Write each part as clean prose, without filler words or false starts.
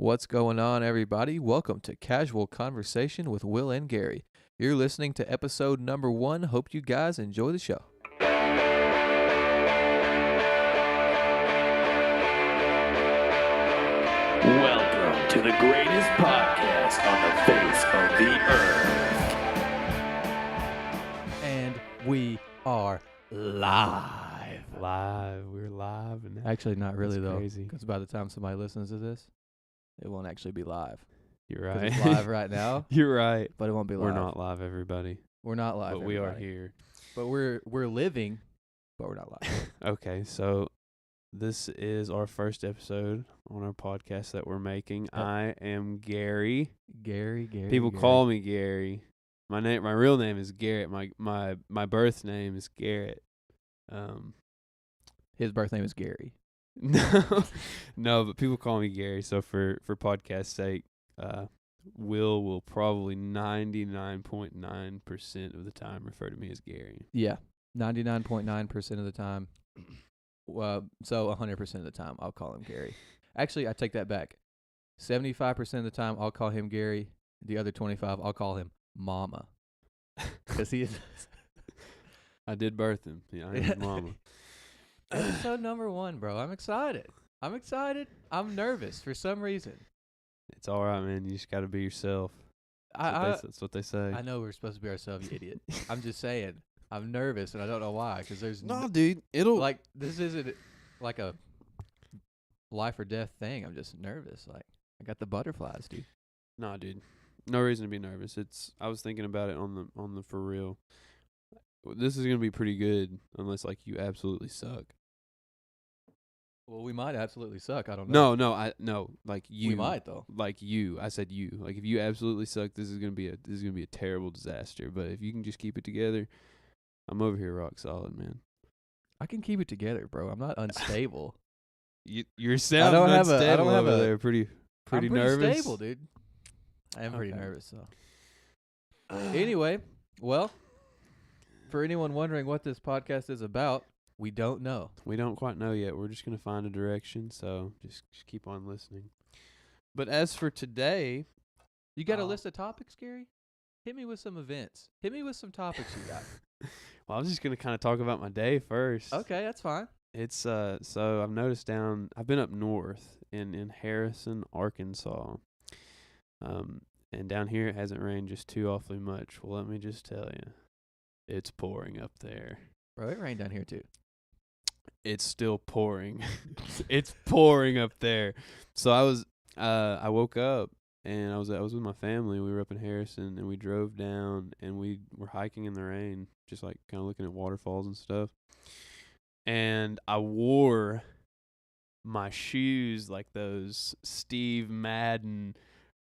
What's going on, everybody? Welcome to Casual Conversation with Will and Gary. You're listening to episode number 1. Hope you guys enjoy the show. Welcome to the greatest podcast on the face of the earth. And we are live. We're live. And Actually, not really, That's though. crazy. Because by the time somebody listens to this, it won't actually be live. You're 'Cause right. it's live right now, You're right. but it won't be live. We're not live, everybody. We're not live, But we are everybody. here. But we're living, but we're not live. Okay, so this is our first episode on our podcast that we're making. Yep. I am Gary. Gary. People call me Gary. My real name is Garrett. My birth name is Garrett. His birth name is Gary. No, but people call me Gary. So for podcast sake, will probably 99.9% of the time refer to me as Gary. Yeah, 99.9% of the time. So 100% of the time, I'll call him Gary. Actually, I take that back. 75% of the time, I'll call him Gary. The other 25, I'll call him Mama. Because he is I did birth him. Yeah, I am his mama. episode number 1, bro. I'm excited. I'm nervous for some reason. It's all right, man. You just got to be yourself. That's what they say. I know we're supposed to be ourselves, you idiot. I'm just saying. I'm nervous, and I don't know why. Because there's No, dude. It'll like this isn't like a life or death thing. I'm just nervous. Like I got the butterflies, dude. Nah, dude. No reason to be nervous. I was thinking about it on the for real. This is gonna be pretty good unless like you absolutely suck. Well, we might absolutely suck. I don't know. No. Like you. We might though. Like you. I said you. Like if you absolutely suck, this is gonna be a terrible disaster. But if you can just keep it together, I'm over here rock solid, man. I can keep it together, bro. I'm not unstable. You're sounding unstable over there. Pretty I'm pretty nervous. stable, dude. I am pretty Okay. nervous, so. Anyway, well, for anyone wondering what this podcast is about, we don't know. We don't quite know yet. We're just gonna find a direction. So just keep on listening. But as for today, You got a list of topics, Gary? Hit me with some events. Hit me with some topics you got. well, I was just gonna kind of talk about my day first. Okay, that's fine. It's so I've noticed I've been up north in Harrison, Arkansas. And down here it hasn't rained just too awfully much. Well, let me just tell you, it's pouring up there. Bro, it rained down here too. It's still pouring. It's pouring up there. So I woke up and I was with my family. We were up in Harrison and we drove down and we were hiking in the rain, just like kind of looking at waterfalls and stuff. And I wore my shoes, like those Steve Madden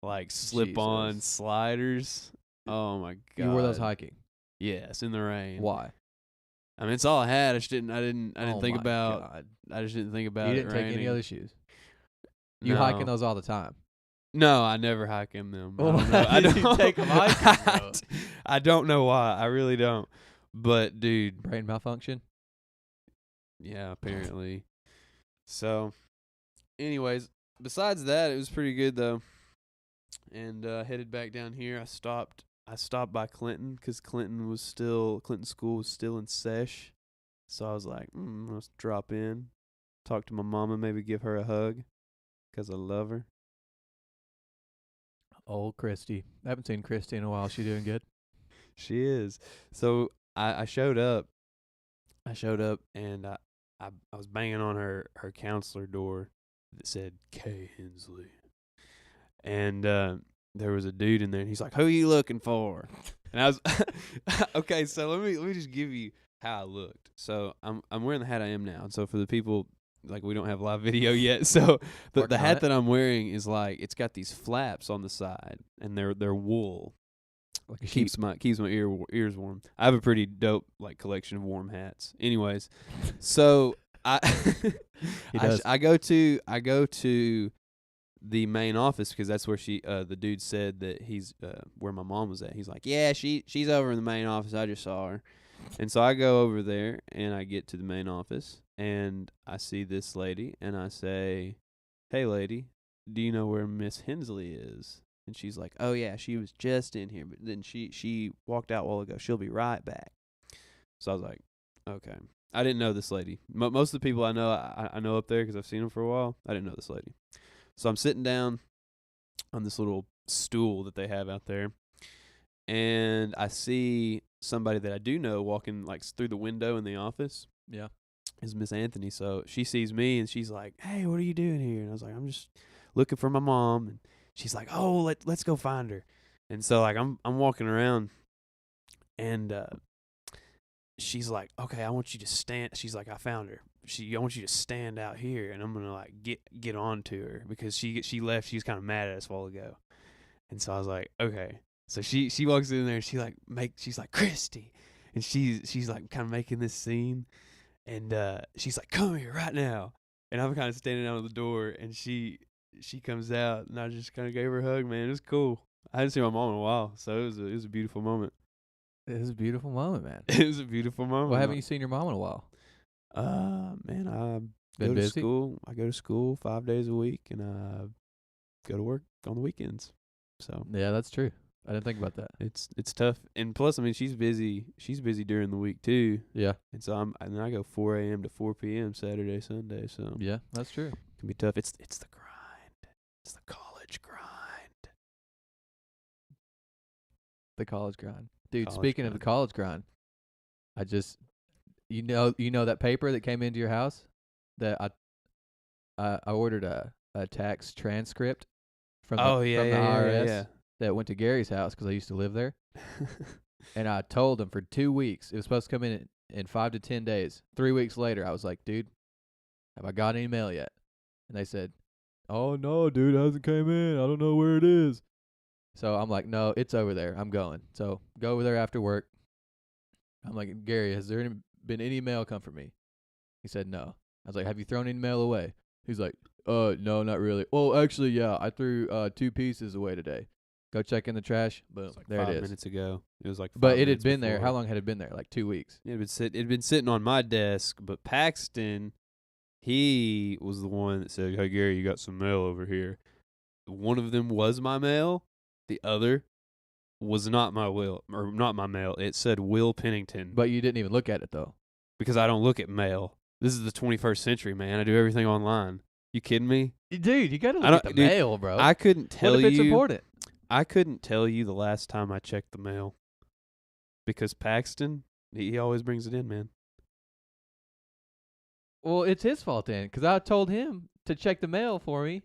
like slip-on Jesus. sliders. Oh my god. You wore those hiking. Yes, in the rain. Why? I mean, it's all I had. I didn't Oh think my about God. I just didn't think about You it didn't take raining. any other shoes. You No. hike in those all the time. No, I never hike in them. Well, I don't know. why did you take 'em hiking, bro? I don't know why. I really don't. But dude, Brain malfunction. yeah, apparently. So, anyways, besides that, it was pretty good though. And headed back down here. I stopped by Clinton because Clinton School was still in sesh. So I was like, let's drop in, talk to my mama, maybe give her a hug, 'cause I love her. Old Christy. I haven't seen Christy in a while. She doing good? She is. So I showed up. And I was banging on her counselor door that said Kay Hensley. And there was a dude in there and he's like, "Who you looking for?" And I was okay, so let me just give you how I looked. So I'm wearing the hat I am now. And so for the people, like, we don't have live video yet. So the Working on hat it. that I'm wearing is like, it's got these flaps on the side and they're wool. Like a Keeps my ears warm. I have a pretty dope like collection of warm hats. Anyways, so I He does. I go to the main office because that's where the dude said that he's where my mom was at. He's like, "Yeah, she's over in the main office. I just saw her." And so I go over there and I get to the main office and I see this lady and I say, "Hey lady, do you know where Miss Hensley is? And she's like, oh, yeah, she was just in here. But then she walked out a while ago. She'll be right back. So I was like, okay. I didn't know this lady. Most of the people I know, I know up there because I've seen them for a while. I didn't know this lady. So I'm sitting down on this little stool that they have out there, and I see somebody that I do know walking like through the window in the office. Yeah. Is Miss Anthony. So she sees me and she's like, hey, what are you doing here? And I was like, I'm just looking for my mom. And she's like, oh, let's go find her. And so like I'm walking around, and she's like, okay, I want you to stand. She's like, I found her. I want you to stand out here, and I'm gonna like get on to her because she left. She was kind of mad at us a while ago, and so I was like, okay. So she walks in there and she's like Christy, and she's like kind of making this scene, and she's like, come here right now, and I'm kind of standing out of the door, and she comes out, and I just kind of gave her a hug, man. It was cool. I hadn't seen my mom in a while, so it was a beautiful moment. It was a beautiful moment, man. It was a beautiful moment. Well, haven't you seen your mom in a while? Man, I Been go to busy? school. I go to school 5 days a week, and I go to work on the weekends. So Yeah, that's true. I didn't think about that. it's tough. And plus, I mean, she's busy. She's busy during the week too. Yeah. And so and I go 4 a.m. to 4 p.m. Saturday, Sunday. So Yeah, that's true. it can be tough. It's the grind. It's the college grind. The college grind. Dude, College speaking of the grind. college grind, I just you know that paper that came into your house that I ordered a tax transcript from the, from the IRS that went to Gary's house because I used to live there. And I told him for 2 weeks. It was supposed to come in 5 to 10 days. 3 weeks later, I was like, dude, have I got any mail yet? And they said, oh, no, dude, it hasn't came in. I don't know where it is. So I'm like, no, it's over there. I'm going. So go over there after work. I'm like, Gary, has there been any mail come for me? He said, no. I was like, have you thrown any mail away? He's like, no, not really. Well, actually, yeah, I threw 2 pieces away today. Go check in the trash. Boom, like there it 5 is. minutes ago. It was like 5 But it had minutes been there. before. How long had it been there? Like 2 weeks. It'd been sitting on my desk, but Paxton, he was the one that said, hey, Gary, you got some mail over here. One of them was my mail. The other was not my mail. It said Will Pennington. But you didn't even look at it, though. Because I don't look at mail. This is the 21st century, man. I do everything online. You kidding me? Dude, you got to I look don't- at the dude, mail, bro. I couldn't tell what if it's you. important? I couldn't tell you the last time I checked the mail. Because Paxton, he always brings it in, man. Well, it's his fault then, because I told him to check the mail for me,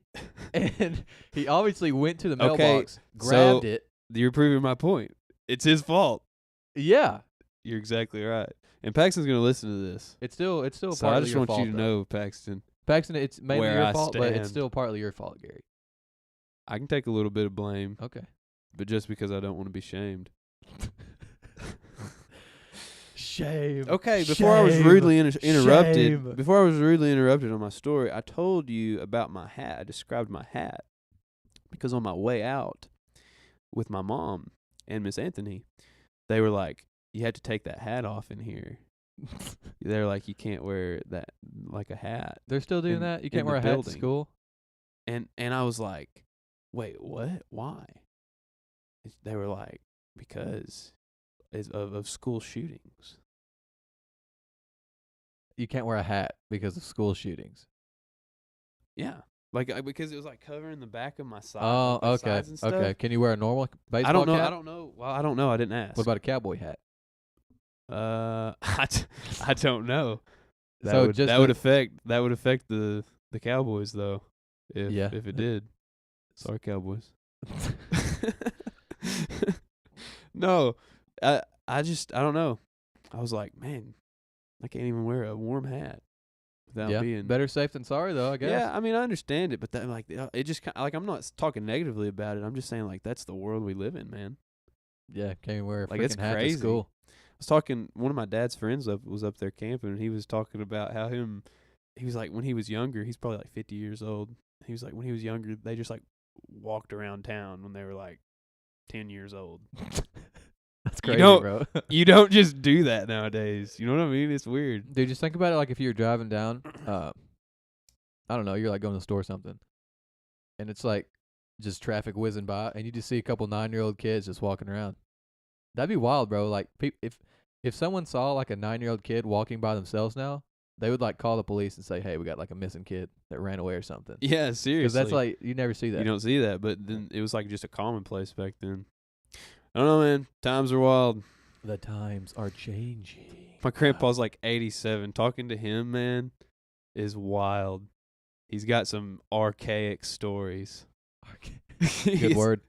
and he obviously went to the mailbox, grabbed it. You're proving my point. It's his fault. Yeah, You're exactly right. And Paxton's going to listen to this. it's still So partly I just your want fault. you to though. know, Paxton, Paxton, it's mainly where your I fault, but it's stand. still partly your fault, Gary. I can take a little bit of blame, Okay. but just because I don't want to be shamed. Shame. Okay, before I was rudely interrupted, Shame. before I was rudely interrupted on my story, I told you about my hat. I described my hat because on my way out with my mom and Miss Anthony, they were like, "You had to take that hat off in here." They're like, "You can't wear that like a hat." They're still doing in- that? You in can't the wear a hat to building. school? And I was like, "Wait, what? Why?" They were like, "Because of school shootings." You can't wear a hat because of school shootings. Yeah, like because it was like covering the back of my side. Oh, like my okay. sides and stuff. Okay. Can you wear a normal baseball I don't know. cap? I don't know. Well, I don't know. I didn't ask. What about a cowboy hat? I don't know. That So would just that would affect the Cowboys though. If Yeah. if it did. Sorry, Cowboys. No, I don't know. I was like, man, I can't even wear a warm hat without yeah. being Better safe than sorry, though, I guess. Yeah, I mean, I understand it, but that like it just like I'm not talking negatively about it. I'm just saying like that's the world we live in, man. Yeah, can't even wear a Like, it's freaking hat crazy. to school. I was talking. One of my dad's friends was up there camping, and he was talking about how he was like when he was younger. He's probably like 50 years old. He was like when he was younger, they just like walked around town when they were like 10 years old. That's You crazy, don't- bro. You don't just do that nowadays. You know what I mean? It's weird. Dude, just think about it like if you were driving down, I don't know, you're like going to the store or something, and it's like just traffic whizzing by, and you just see a couple 9-year-old kids just walking around. That'd be wild, bro. Like, if someone saw like a 9-year-old kid walking by themselves now, they would like call the police and say, "Hey, we got like a missing kid that ran away or something." Yeah, Because seriously. that's like you never see that. You don't see that, but then it was like just a commonplace back then. I don't know, man. Times are wild. The times are changing. My grandpa's like 87. Talking to him, man, is wild. He's got some archaic stories. Good word.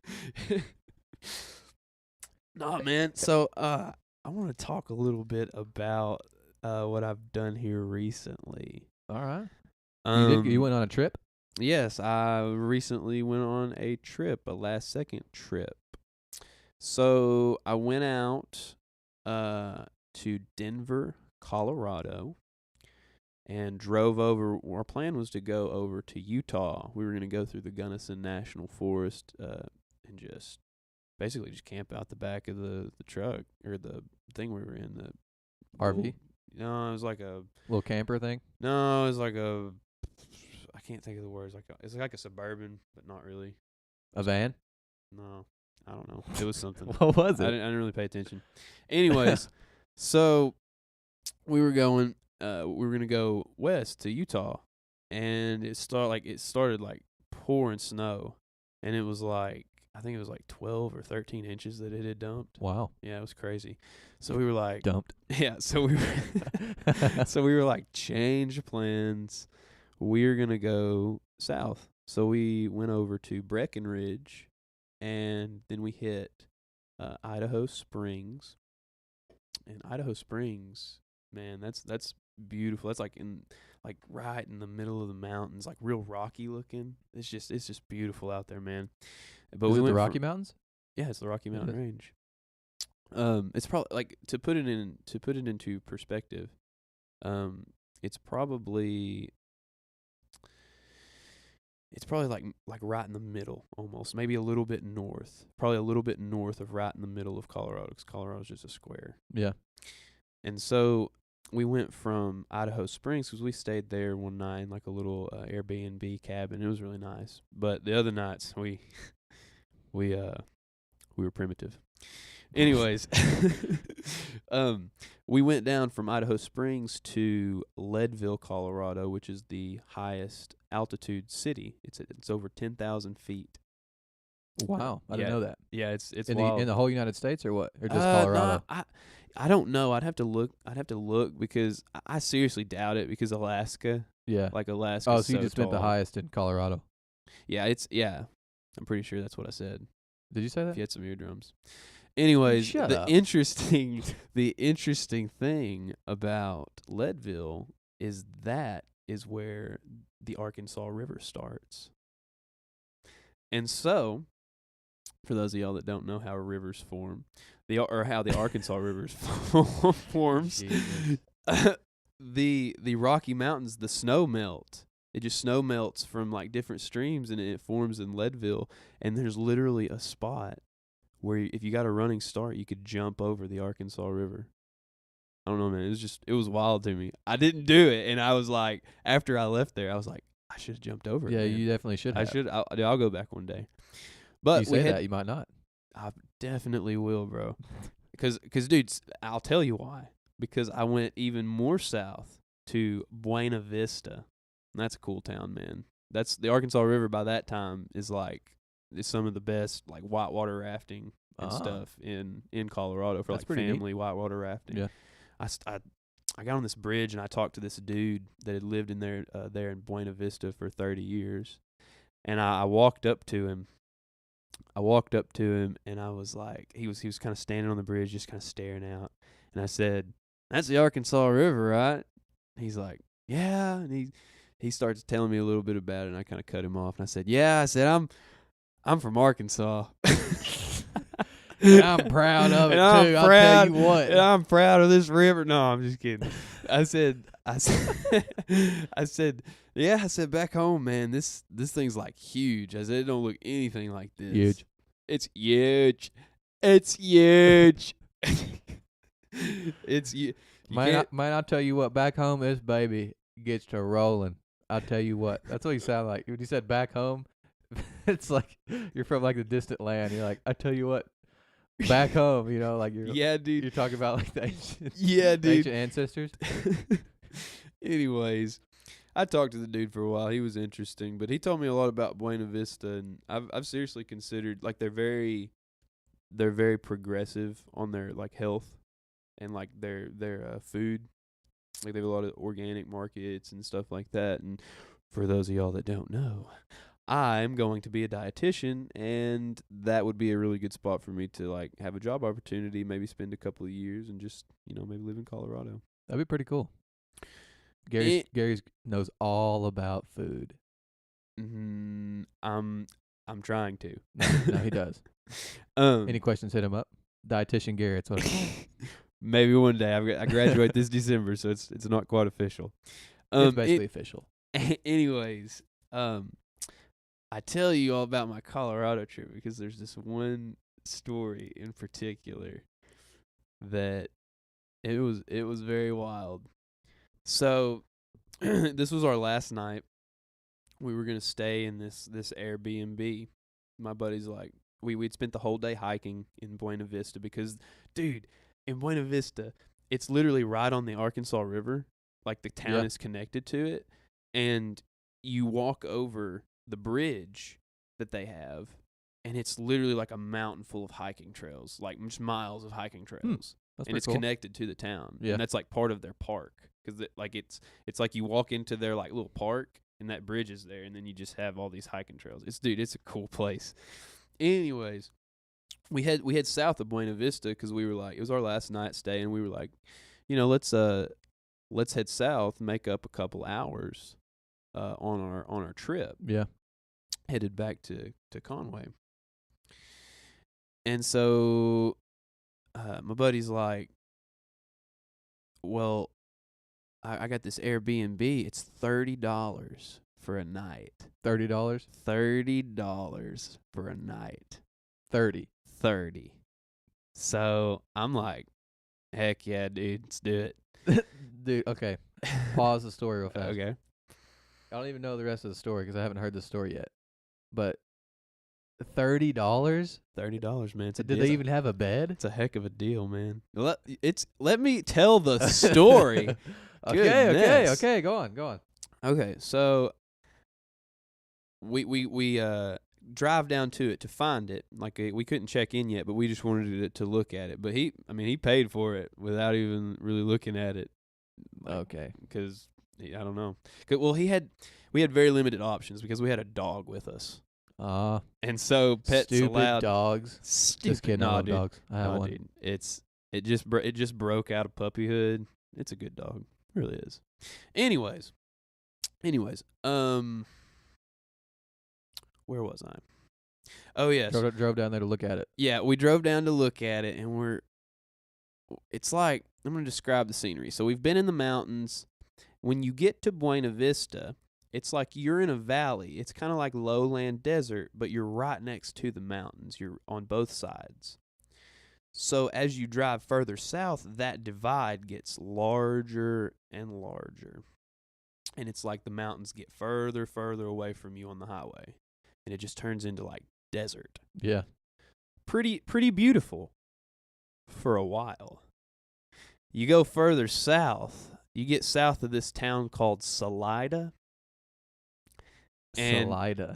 Nah, man. So, I want to talk a little bit about what I've done here recently. All right. You You went on a trip? Yes, I recently went on a trip, a last-second trip. So I went out to Denver, Colorado, and drove over. Our plan was to go over to Utah. We were going to go through the Gunnison National Forest and just basically just camp out the back of the truck or the thing we were in. The RV? No, it was like a Little camper thing? No, it was like a. I can't think of the words. It's like a Suburban, but not really. A van? No, I don't know. It was something. What was I it? didn't really pay attention. Anyways, so we were going. We were gonna go west to Utah, and it started like pouring snow, and it was like I think it was like 12 or 13 inches that it had dumped. Wow. Yeah, it was crazy. So we were like, Dumped. yeah. So we were like, change plans. We're gonna go south. So we went over to Breckenridge, and then we hit Idaho Springs. And Idaho Springs, man, that's beautiful. That's like right in the middle of the mountains, like real rocky looking. It's just beautiful out there, man. But Is we it went the Rocky Mountains? Yeah, it's the Rocky Mountain Okay. Range. It's probably like to put it into perspective. It's probably like right in the middle, almost maybe a little bit north, probably a little bit north of right in the middle of Colorado, because Colorado's just a square. Yeah. And so we went from Idaho Springs because we stayed there one night in like a little Airbnb cabin. It was really nice. But the other nights we were primitive. Anyways, we went down from Idaho Springs to Leadville, Colorado, which is the highest altitude city. It's over 10,000 feet. Wow. I didn't Yeah. know that. Yeah, it's In wild. the whole United States or what? Or just No, Colorado? I don't know. I'd have to look because I seriously doubt it, because Alaska, Yeah. like Alaska. Oh, so you just meant the tall. highest in Colorado. Yeah. I'm pretty sure that's what I said. Did you say If that? you had some eardrums. Anyways, Shut the up. interesting thing about Leadville is where the Arkansas River starts. And so, for those of y'all that don't know how rivers form, how the Arkansas rivers forms, Jesus. the Rocky Mountains, the snow melt. It just snow melts from like different streams, and it forms in Leadville. And there's literally a spot where if you got a running start, you could jump over the Arkansas River. I don't know, man. It was wild to me. I didn't do it, and I was like, after I left there, I was like, I should have jumped over it. Yeah, man. you definitely should have. I'll go back one day. But you say that, you might not. I definitely will, bro. Because dude, I'll tell you why. Because I went even more south to Buena Vista. And that's a cool town, man. That's the Arkansas River by that time is some of the best like whitewater rafting and stuff in Colorado for That's like pretty neat. family whitewater rafting. Yeah. I got on this bridge and I talked to this dude that had lived in there in Buena Vista for 30 years. And I walked up to him. And I was like, he was kind of standing on the bridge, just kind of staring out. And I said, "That's the Arkansas River, right?" He's like, "Yeah." And he starts telling me a little bit about it, and I kind of cut him off. And I said, "Yeah," I said, I'm from Arkansas. And I'm proud of it, too. I'll tell you what. And I'm proud of this river. No, I'm just kidding. I said, yeah, I said, back home, man, this thing's like huge. I said, it don't look anything like this. Huge. It's huge. It's huge. It's you. Might not tell you what, back home, this baby gets to rolling. I'll tell you what. That's what he sounded like. When he said back home, It's like you're from like the distant land. You're like, I tell you what, back home, like Yeah, dude. you're talking about like the ancient, Yeah, the ancient dude. ancestors. Anyways, I talked to the dude for a while. He was interesting, but he told me a lot about Buena Vista, and I've seriously considered, like, they're very progressive on their like health and like their food. Like they have a lot of organic markets and stuff like that. And for those of y'all that don't know, I'm going to be a dietitian, and that would be a really good spot for me to like have a job opportunity, maybe spend a couple of years and just, maybe live in Colorado. That'd be pretty cool. Gary's knows all about food. I'm trying to. No, he does. Any questions, hit him up. Dietitian Gary, that's what maybe one day. I graduate this December, so it's not quite official. it's basically official. Anyways, I tell you all about my Colorado trip because there's this one story in particular that it was very wild. So this was our last night. We were gonna stay in this Airbnb. My buddy's like, we'd spent the whole day hiking in Buena Vista because, dude, in Buena Vista, it's literally right on the Arkansas River. Like the town is connected to it, and you walk over the bridge that they have, and it's literally like a mountain full of hiking trails, like just miles of hiking trails. That's and it's cool. connected to the town. Yeah. And that's like part of their park. Because it's like you walk into their like little park, and that bridge is there, and then you just have all these hiking trails. It's a cool place. Anyways, we head south of Buena Vista because we were like, it was our last night stay, and we were like, let's head south, make up a couple hours on our trip. Yeah. Headed back to Conway. And so my buddy's like, well, I got this Airbnb. It's $30 for a night. $30? $30 for a night. 30. So I'm like, heck yeah, dude, let's do it. Dude, okay. Pause the story real fast. Okay. I don't even know the rest of the story because I haven't heard the story yet. But $30? $30, man. Did they even have a bed? It's a heck of a deal, man. Let me tell the story. Okay. Go on. Okay, so we drive down to it to find it. Like we couldn't check in yet, but we just wanted to look at it. But he paid for it without even really looking at it. Okay. Because I don't know. Well, we had very limited options because we had a dog with us. And so pets stupid allowed dogs. Stupid. Just kidding. I love dude. dogs. I have one. Dude. It just broke out of puppyhood. It's a good dog. It really is. Anyways, where was I? Oh yes, Drove down there to look at it. yeah. We drove down to look at it, and it's like, I'm gonna describe the scenery. So we've been in the mountains. When you get to Buena Vista, it's like you're in a valley. It's kind of like lowland desert, but you're right next to the mountains. You're on both sides. So as you drive further south, that divide gets larger and larger. And it's like the mountains get further away from you on the highway. And it just turns into like desert. Yeah. Pretty beautiful for a while. You go further south, you get south of this town called Salida. Salida.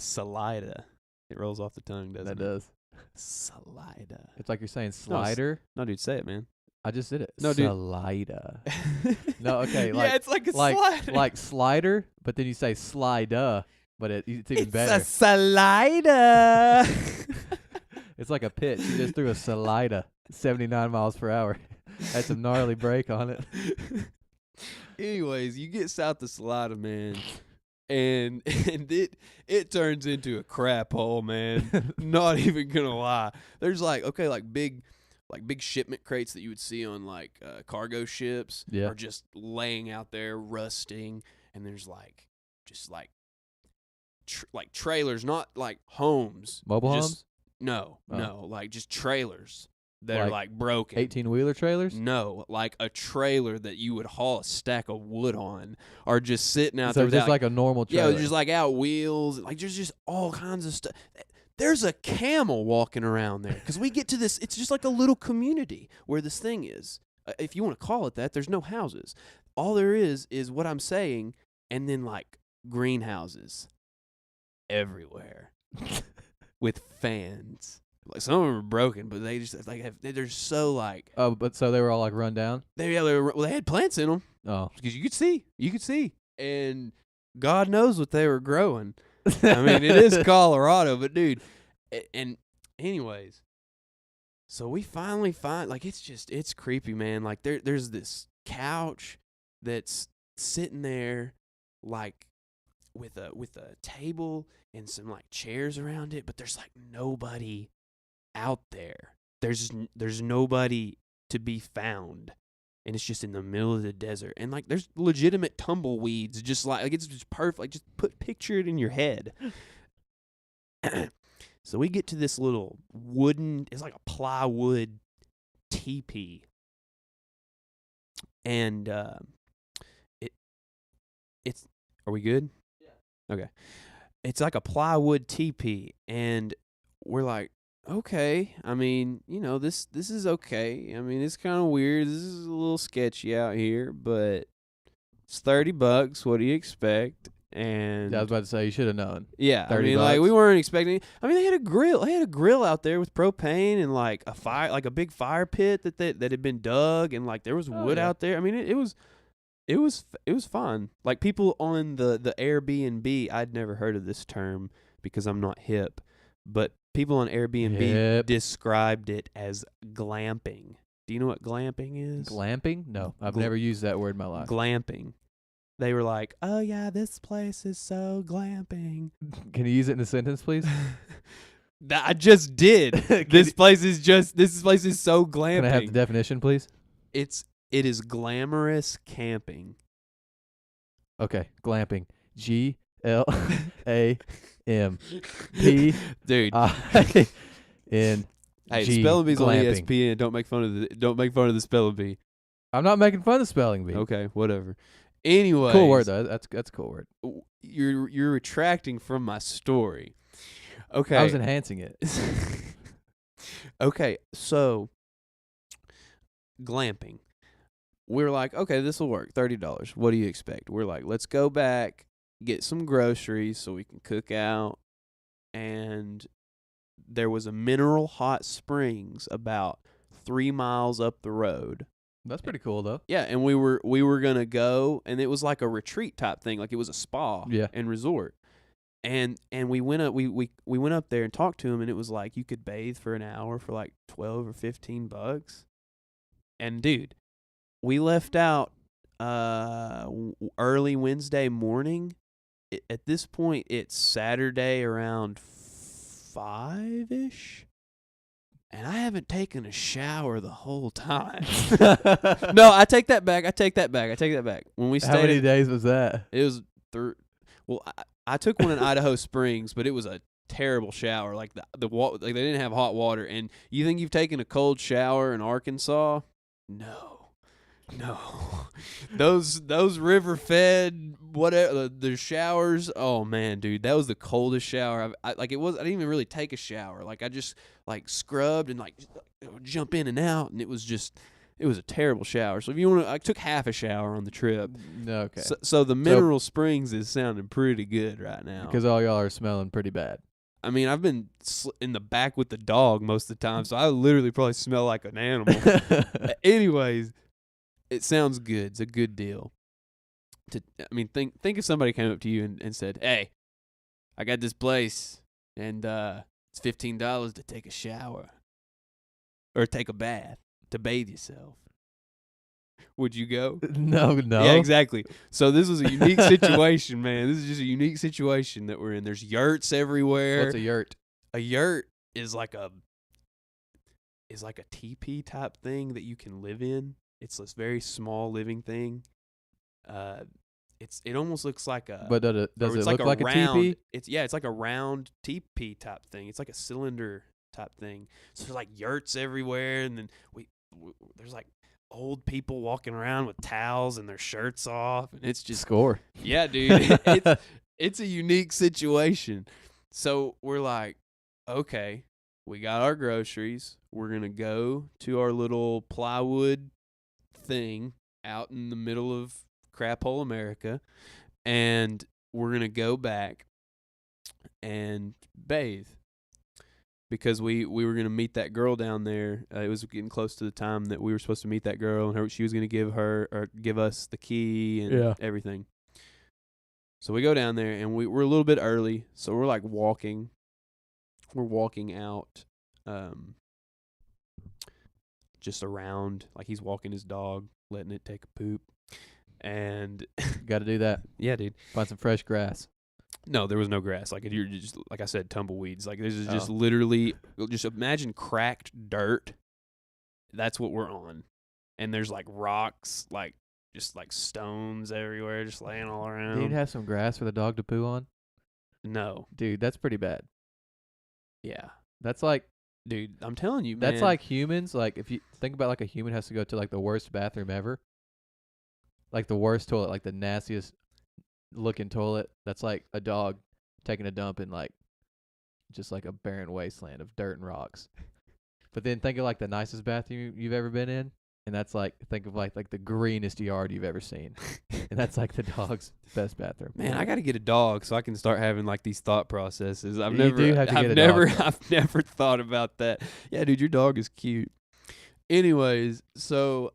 It rolls off the tongue, doesn't it? That does. Salida. It's like you're saying slider. No, dude, say it, man. I just did it. No, dude. Salida. No, okay. Yeah, it's like a slider. Like slider, but then you say slida, but it's even better. It's a Salida. It's like a pitch. You just threw a Salida 79 miles per hour. Had some gnarly brake on it. Anyways, you get south of Salida, man. And it turns into a crap hole, man. Not even gonna lie. There's big shipment crates that you would see on cargo ships are just laying out there rusting, and there's trailers, not like homes. Mobile homes? No, like just trailers that are like broken. 18-wheeler trailers? No, like a trailer that you would haul a stack of wood on, are just sitting out So there. just like a normal trailer. Yeah, just like out wheels. Like there's just all kinds of stuff. There's a camel walking around there because we get to this. It's just like a little community where this thing is. If you want to call it that, there's no houses. All there is what I'm saying, and then like greenhouses everywhere with fans. Like some of them are broken, but they just like they're so like. Oh, but so they were all like run down? They had plants in them. Oh, Because you could see, and God knows what they were growing. I mean, it is Colorado, but dude, and anyways, so we finally find, like, it's creepy, man. Like there's this couch that's sitting there, like with a table and some like chairs around it, but there's like nobody out there. There's nobody to be found. And it's just in the middle of the desert. And, like, there's legitimate tumbleweeds. Just like it's just perfect. Like, just picture it in your head. So we get to this little wooden, it's like a plywood teepee. And it's, are we good? Yeah. Okay. It's like a plywood teepee. And we're like, okay, I mean, you know, this is okay. I mean, it's kind of weird. This is a little sketchy out here, but it's $30. What do you expect? And yeah, I was about to say, you should have known. Yeah, I mean, $30. like we weren't expecting. I mean, they had a grill. They had a grill out there with propane and like a fire, like a big fire pit that had been dug, and like there was wood out there. I mean, it was fun. Like people on the Airbnb, I'd never heard of this term because I'm not hip, but people on Airbnb described it as glamping. Do you know what glamping is? Glamping? No, I've never used that word in my life. Glamping. They were like, "Oh yeah, this place is so glamping." Can you use it in a sentence, please? I just did. This place is so glamping. Can I have the definition, please? It is glamorous camping. Okay, glamping. GLAMP. Dude. Hey, spelling bee's on ESPN. Don't make fun of the spelling bee. I'm not making fun of spelling bee. Okay, whatever. Anyway, cool word though. That's a cool word. You're retracting from my story. Okay, I was enhancing it. Okay, so glamping. We're like, okay, this will work. $30. What do you expect? We're like, let's go back, get some groceries so we can cook out. And there was a mineral hot springs about 3 miles up the road. That's pretty cool though. Yeah, and we were gonna go, and it was like a retreat type thing, like it was a spa and resort. And we went up we went up there and talked to him, and it was like you could bathe for an hour for like $12 or $15. And dude, we left out early Wednesday morning. At this point, it's Saturday around 5-ish. And I haven't taken a shower the whole time. No, I take that back. When we stayed, how many days was that? It was well, I took one in Idaho Springs, but it was a terrible shower. Like like they didn't have hot water. And you think you've taken a cold shower in Arkansas? No. Those river fed whatever the showers. Oh man, dude, that was the coldest shower I didn't even really take a shower. Like I just like scrubbed and like jump in and out, and it was a terrible shower. So if you want to, I took half a shower on the trip. Okay. So the mineral springs is sounding pretty good right now because all y'all are smelling pretty bad. I mean, I've been in the back with the dog most of the time, so I literally probably smell like an animal. Anyways. It sounds good. It's a good deal. Think if somebody came up to you and said, "Hey, I got this place, and it's $15 to take a shower or take a bath to bathe yourself." Would you go? No. Yeah, exactly. So this was a unique situation, man. This is just a unique situation that we're in. There's yurts everywhere. What's a yurt? A yurt is like a teepee type thing that you can live in. It's this very small living thing. It almost looks like a. But does it look like round, a teepee? It's like a round teepee type thing. It's like a cylinder. type thing. So there's like yurts everywhere, and then there's like old people walking around with towels and their shirts off, and it's just Score. yeah, dude. It's a unique situation. So we're like, okay, we got our groceries. We're gonna go to our little plywood thing out in the middle of crap hole America, and we're gonna go back and bathe because we were gonna meet that girl down there. It was getting close to the time that we were supposed to meet that girl, and she was gonna give us the key and everything. So we go down there, and we're a little bit early, so we're like walking. We're walking out, just around, like he's walking his dog, letting it take a poop, and Got to do that. yeah, dude. Find some fresh grass. No, there was no grass. Like you're just like I said, tumbleweeds. Like this is just literally just imagine cracked dirt. That's what we're on, and there's like rocks, like just like stones everywhere, just laying all around. Do you have some grass for the dog to poo on? No, Dude, that's pretty bad. yeah, That's like, dude. I'm telling you, that's man. like humans. Like, if you think about like a human has to go to like the worst bathroom ever, like the worst toilet, like the nastiest looking toilet. That's like a dog taking a dump in like just like a barren wasteland of dirt and rocks. But then think of like the nicest bathroom you've ever been in, and that's like, think of like the greenest yard you've ever seen, and that's like the dog's best bathroom. Man, I got to get a dog so I can start having like these thought processes. You do have to get a dog. I've never thought about that. Yeah, dude, your dog is cute. Anyways, so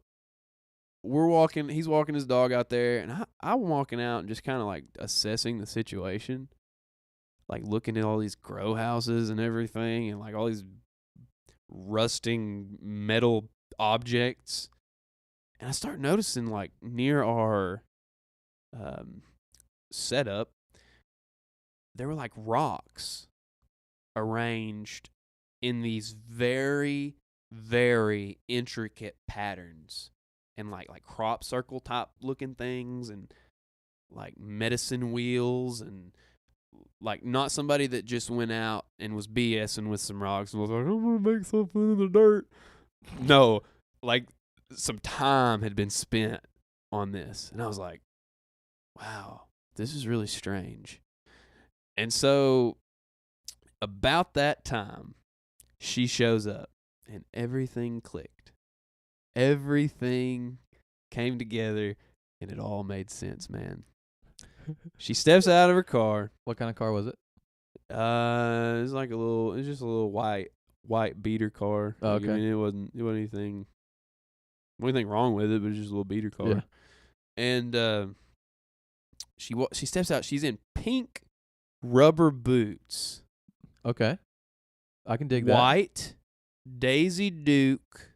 we're walking. He's walking his dog out there, and I'm walking out and just kind of like assessing the situation, like looking at all these grow houses and everything, and like all these rusting metal objects. And I start noticing like near our setup, there were like rocks arranged in these very, very intricate patterns, and like crop circle type looking things, and like medicine wheels, and like not somebody that just went out and was BSing with some rocks and was like, I'm gonna make something in the dirt. No, like some time had been spent on this. And I was like, wow, this is really strange. And so about that time, she shows up and everything clicked. Everything came together and it all made sense, man. She steps out of her car. What kind of car was it? It's like it's just a little white beater car. Oh, okay. I mean, it wasn't anything wrong with it, but it's just a little beater car. Yeah. And she steps out. She's in pink rubber boots. Okay. I can dig that. White Daisy Duke,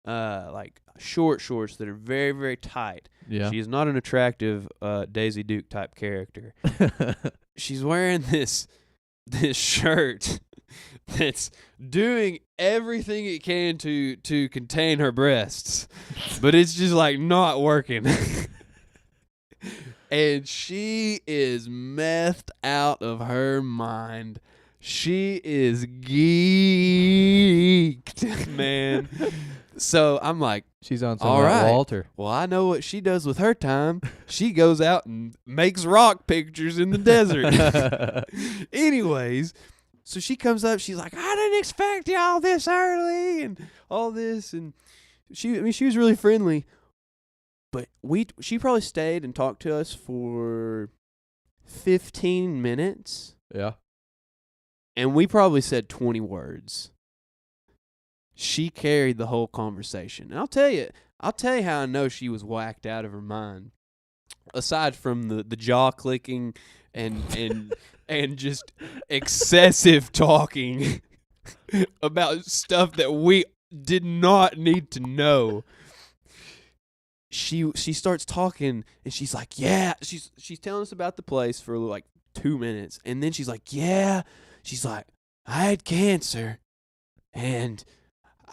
like short shorts that are very, very tight. Yeah. She is not an attractive Daisy Duke type character. She's wearing this shirt that's doing everything it can to contain her breasts, but it's just like not working. And she is methed out of her mind. She is geeked, man. So I'm like, she's on some all right. Walter. Well, I know what she does with her time. She goes out and makes rock pictures in the desert. Anyways, so she comes up. She's like, I didn't expect y'all this early and all this. And she was really friendly. But she probably stayed and talked to us for 15 minutes. Yeah. And we probably said 20 words. She carried the whole conversation. And I'll tell you how I know she was whacked out of her mind. Aside from the jaw clicking and just excessive talking about stuff that we did not need to know. She starts talking and she's like, yeah, she's telling us about the place for like 2 minutes, and then she's like, yeah, she's like, I had cancer and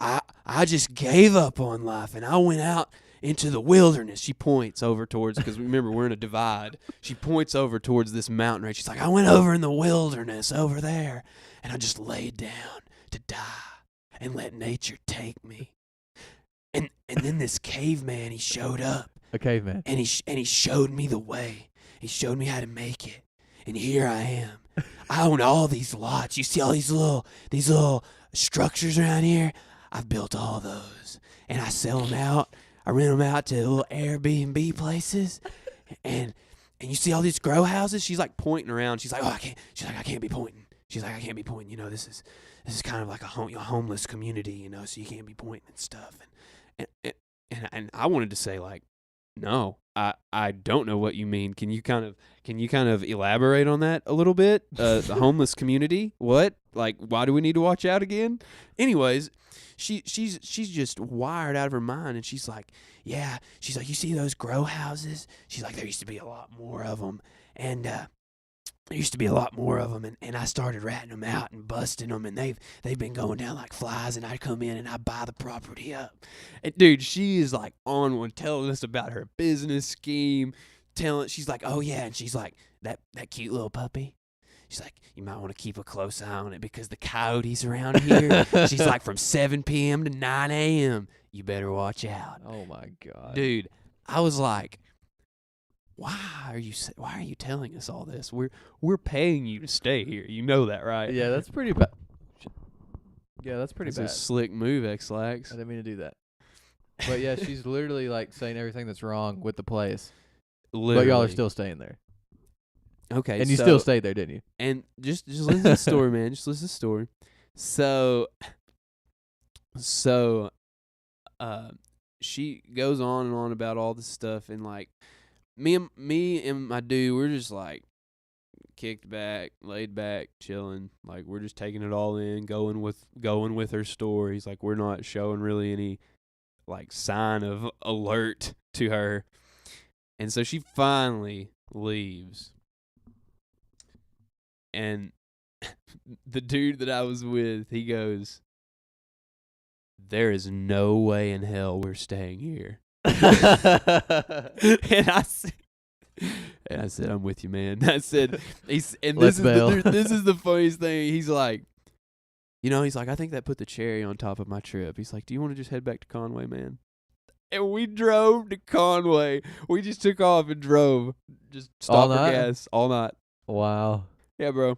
I just gave up on life and I went out into the wilderness. She points over towards, because remember we're in a divide. She points over towards this mountain range. She's like, I went over in the wilderness over there and I just laid down to die and let nature take me. And then this caveman, he showed up. A caveman. And he showed me the way. He showed me how to make it. And here I am. I own all these lots. You see all these little structures around here? I've built all those. And I sell them out. I rent them out to little Airbnb places. And you see all these grow houses? She's like pointing around. She's like, oh, I can't. She's like, I can't be pointing. She's like, I can't be pointing. You know, this is kind of like a homeless community, you know, so you can't be pointing and stuff. And I wanted to say, like, no, I don't know what you mean. Can you kind of elaborate on that a little bit? The homeless community? What? Like, why do we need to watch out again? Anyways, she's just wired out of her mind, and she's like, yeah. She's like, you see those grow houses? She's like, there used to be a lot more of them, and and I started ratting them out and busting them, and they've been going down like flies, and I'd come in and I'd buy the property up. And dude, she is like on one, telling us about her business scheme, she's like, oh yeah, and she's like, that cute little puppy, she's like, you might want to keep a close eye on it because the coyotes around here, she's like, from 7 p.m. to 9 a.m., you better watch out. Oh my God. Dude, I was like, why are you telling us all this? We're paying you to stay here. You know that, right? Yeah, that's pretty bad. Yeah, that's pretty That's bad. a slick move, X-Lax. I didn't mean to do that. But yeah, she's literally like saying everything that's wrong with the place. Literally. But y'all are still staying there. Okay. And you still stayed there, didn't you? And just listen to the story, man. Just listen to the story. So she goes on and on about all this stuff, and like me and my dude, we're just like kicked back, laid back, chilling. Like, we're just taking it all in, going with her stories. Like, we're not showing really any like sign of alert to her. And so she finally leaves. And the dude that I was with, he goes, there is no way in hell we're staying here. And I said, I'm with you, man. I said, this is the funniest thing. He's like, I think that put the cherry on top of my trip. He's like, do you want to just head back to Conway, man? And we drove to Conway. We just took off and drove. Just stopped for gas all night. Wow. Yeah, bro.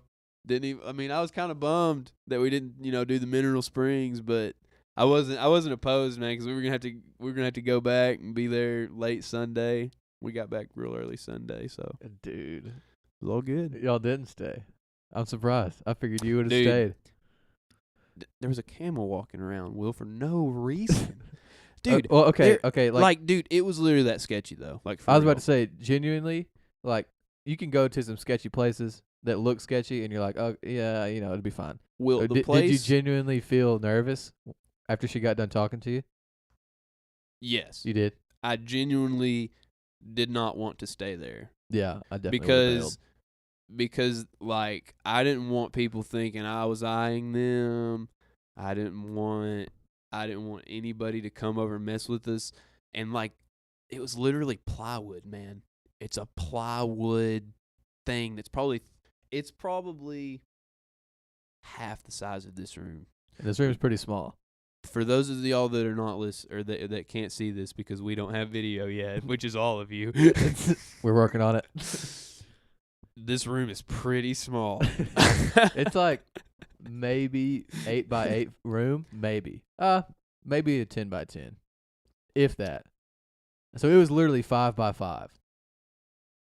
I was kind of bummed that we didn't, do the Mineral Springs, but I wasn't opposed, man, because we were gonna have to go back and be there late Sunday. We got back real early Sunday, so dude, it was all good. Y'all didn't stay. I'm surprised. I figured you would have stayed. There was a camel walking around, Will, for no reason. Dude. Okay. Like, dude, it was literally that sketchy though. Like, I was about to say, genuinely, like, you can go to some sketchy places that look sketchy, and you're like, oh yeah, it'll be fine. Will, did you genuinely feel nervous after she got done talking to you? Yes, you did. I genuinely did not want to stay there. Yeah, I definitely because like, I didn't want people thinking I was eyeing them. I didn't want anybody to come over and mess with us. And like, it was literally plywood, man. It's a plywood thing that's probably half the size of this room. And this room is pretty small. For those of y'all that are not listening or that can't see this because we don't have video yet, which is all of you. We're working on it. This room is pretty small. It's like maybe 8x8 room, maybe a 10x10, if that. So it was literally 5x5.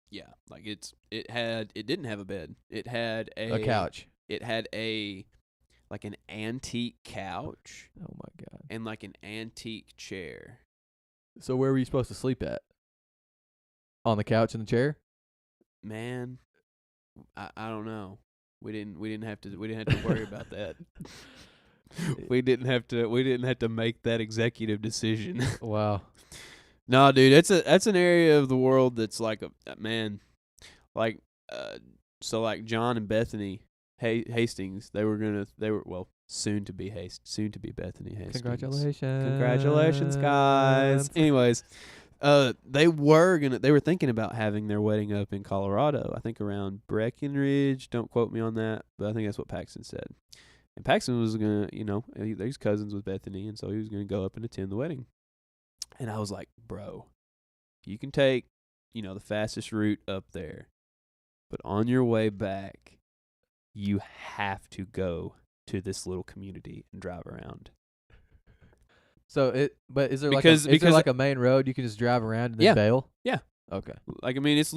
Yeah, like it didn't have a bed. It had a couch. It had like an antique couch. Oh my God. And like an antique chair. So where were you supposed to sleep at? On the couch and the chair? Man, I don't know. We didn't have to worry about that. We didn't have to make that executive decision. Wow. No, dude, that's an area of the world that's like like John and Bethany Hastings, they were soon to be Bethany Hastings. Congratulations, guys. Anyways, they were thinking about having their wedding up in Colorado. I think around Breckenridge. Don't quote me on that, but I think that's what Paxton said. And Paxton was gonna, he's cousins with Bethany, and so he was gonna go up and attend the wedding. And I was like, bro, you can take, the fastest route up there, but on your way back, you have to go to this little community and drive around. So but is there Because like a main road you can just drive around and then bail? Yeah. Okay. Like, I mean, it's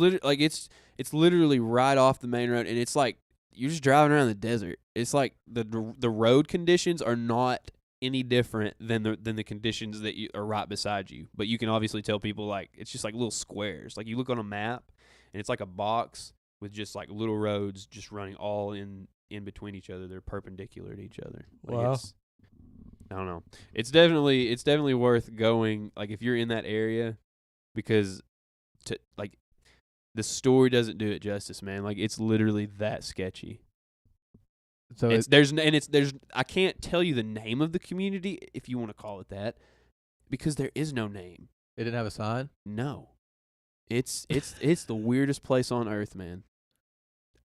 literally right off the main road, and it's like you're just driving around the desert. It's like the road conditions are not any different than the conditions that are right beside you. But you can obviously tell people, like, it's just like little squares. Like, you look on a map, and it's like a box with just like little roads just running all in between each other. They're perpendicular to each other. Like, wow. I don't know. It's definitely worth going, like, if you're in that area, because the story doesn't do it justice, man. Like, it's literally that sketchy. So there's I can't tell you the name of the community, if you want to call it that, because there is no name. It didn't have a sign? No. It's the weirdest place on earth, man.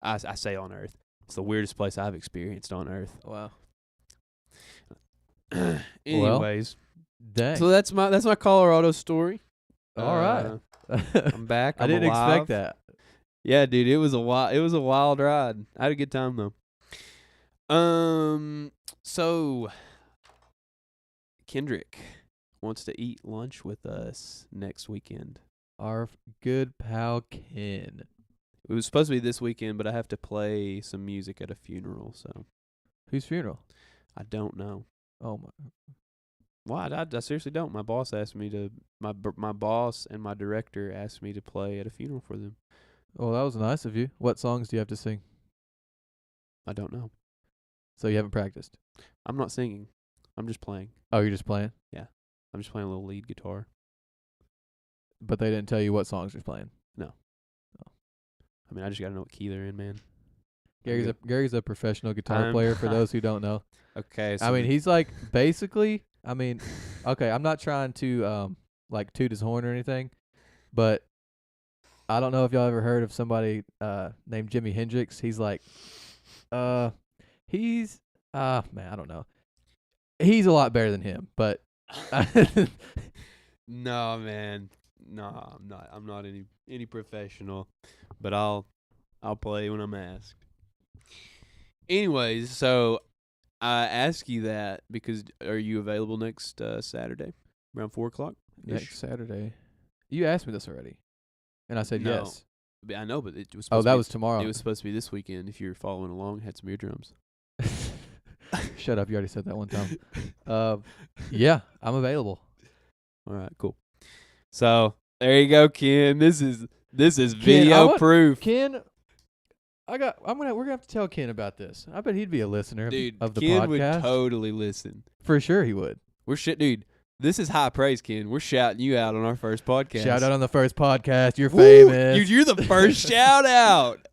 I say on earth. It's the weirdest place I've experienced on earth. Wow. Anyways, dang. so that's my Colorado story. All right. I'm back. I didn't expect that. Yeah, dude, it was a wild ride. I had a good time though. So Kendrick wants to eat lunch with us next weekend. Our good pal Ken. It was supposed to be this weekend, but I have to play some music at a funeral. So whose funeral? I don't know. Oh my! Why? I seriously don't. My boss asked me to. My boss and my director asked me to play at a funeral for them. Oh, that was nice of you. What songs do you have to sing? I don't know. So you haven't practiced? I'm not singing. I'm just playing. Oh, you're just playing? Yeah, I'm just playing a little lead guitar. But they didn't tell you what songs you're playing? No. Oh. I mean, I just gotta know what key they're in, man. Gary's a professional guitar player. For those who don't know. Okay. So I mean, he's like basically. I mean, okay. I'm not trying to like toot his horn or anything, but I don't know if y'all ever heard of somebody named Jimi Hendrix. He's like, man, I don't know. He's a lot better than him, but no, man. No, I'm not any professional, but I'll play when I'm asked. Anyways, so I ask you that because are you available next Saturday around 4:00? Next Saturday. You asked me this already, and I said No. yes. I know, but it was. That was tomorrow. It was supposed to be this weekend. If you're following along, had some eardrums. Shut up! You already said that one time. Yeah, I'm available. All right, cool. So there you go, Ken. This is Ken, video proof. Ken, we're gonna have to tell Ken about this. I bet he'd be a listener Dude, of the Ken podcast. would totally listen. For sure, he would. Dude. This is high praise, Ken. We're shouting you out on our first podcast. Shout out on the first podcast. You're Woo! famous. You're the first shout out.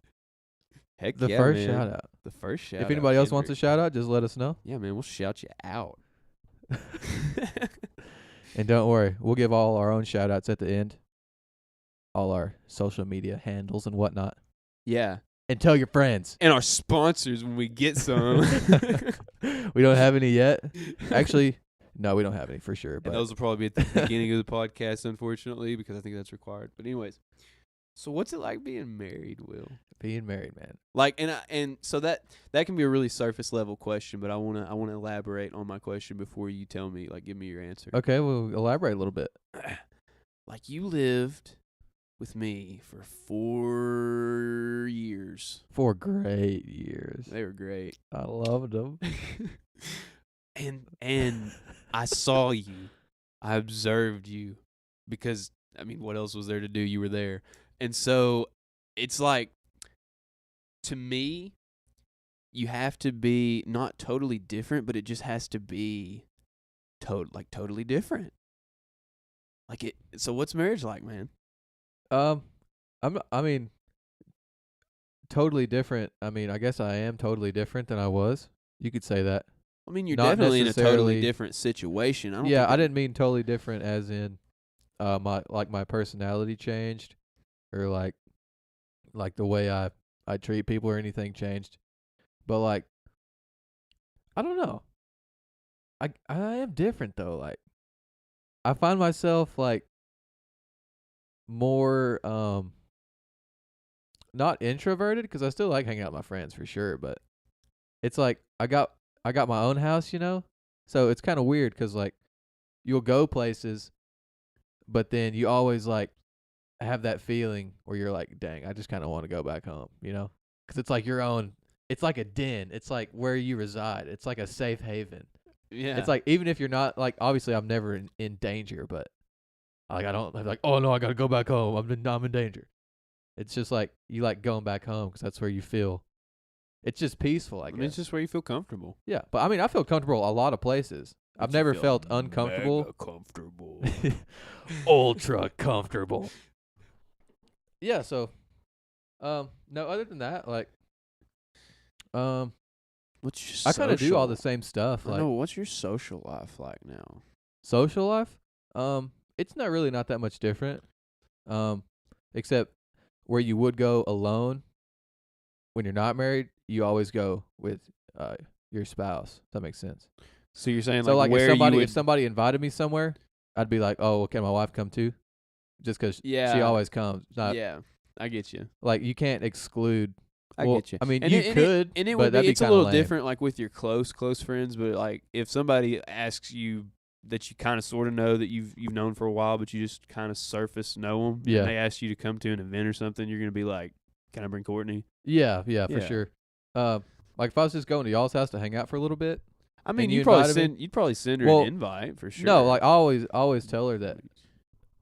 Heck The yeah, first man. shout out. The first shout out. If anybody else wants a Kendrick. shout out, just let us know. Yeah, man, we'll shout you out. And don't worry, we'll give all our own shout outs at the end. All our social media handles and whatnot. Yeah. And tell your friends. And our sponsors when we get some. We don't have any yet. Actually, no, we don't have any for sure. But and those will probably be at the beginning of the podcast, unfortunately, because I think that's required. But anyways, so what's it like being married, Will? Being married, man. Like, and so that can be a really surface level question, but I wanna elaborate on my question before you tell me, like, give me your answer. Okay, we'll elaborate a little bit. Like, you lived with me for 4 years. 4 great years. They were great. I loved them. And I saw you. I observed you because, I mean, what else was there to do? You were there. And so it's like, to me, you have to be not totally different, but it just has to be totally different. Like it. So what's marriage like, man? I mean, totally different. I mean, I guess I am totally different than I was. You could say that. I mean, you're Not definitely in a totally necessarily- different situation. I didn't mean totally different as in my personality changed or like the way I treat people or anything changed. But like I don't know. I am different though. Like I find myself like more not introverted because I still like hanging out with my friends for sure, but it's like I got my own house, you know? So it's kind of weird cuz like you'll go places but then you always like have that feeling where you're like, "Dang, I just kind of want to go back home," you know? Cuz it's like your own, it's like a den. It's like where you reside. It's like a safe haven. Yeah. It's like even if you're not like obviously I'm never in danger, but like I don't I'm like, "Oh no, I got to go back home. I'm in danger." It's just like you like going back home cuz that's where you feel it's just peaceful, I I guess. mean, it's just where you feel comfortable. Yeah, but I mean, I feel comfortable a lot of places. I've never felt uncomfortable. Mega comfortable. Ultra comfortable. Yeah, so no, other than that, like What's your I kind of do all the social- same stuff, I like know. What's your social life like now? social life. It's not really not that much different. Except where you would go alone when you're not married, you always go with your spouse. Does that make sense? So you're saying So like where you would, if somebody invited me somewhere, I'd be like, "Oh, well, can my wife come too?" Just 'cause she Yeah. always comes. Not yeah, I get you. like you can't exclude. I Well, get you. I mean, And you it- and could, and it but would that'd be be it's a kinda little lame. different, like with your close friends. But like if somebody asks you that you kind of sort of know that you've known for a while, but you just kind of surface know them, Yeah. and they ask you to come to an event or something, you're gonna be like, "Can I bring Courtney?" Yeah, for Yeah. sure. Like if I was just going to y'all's house to hang out for a little bit. I mean, you you'd probably invited me? send her Well, an invite for sure. No, like I always tell her that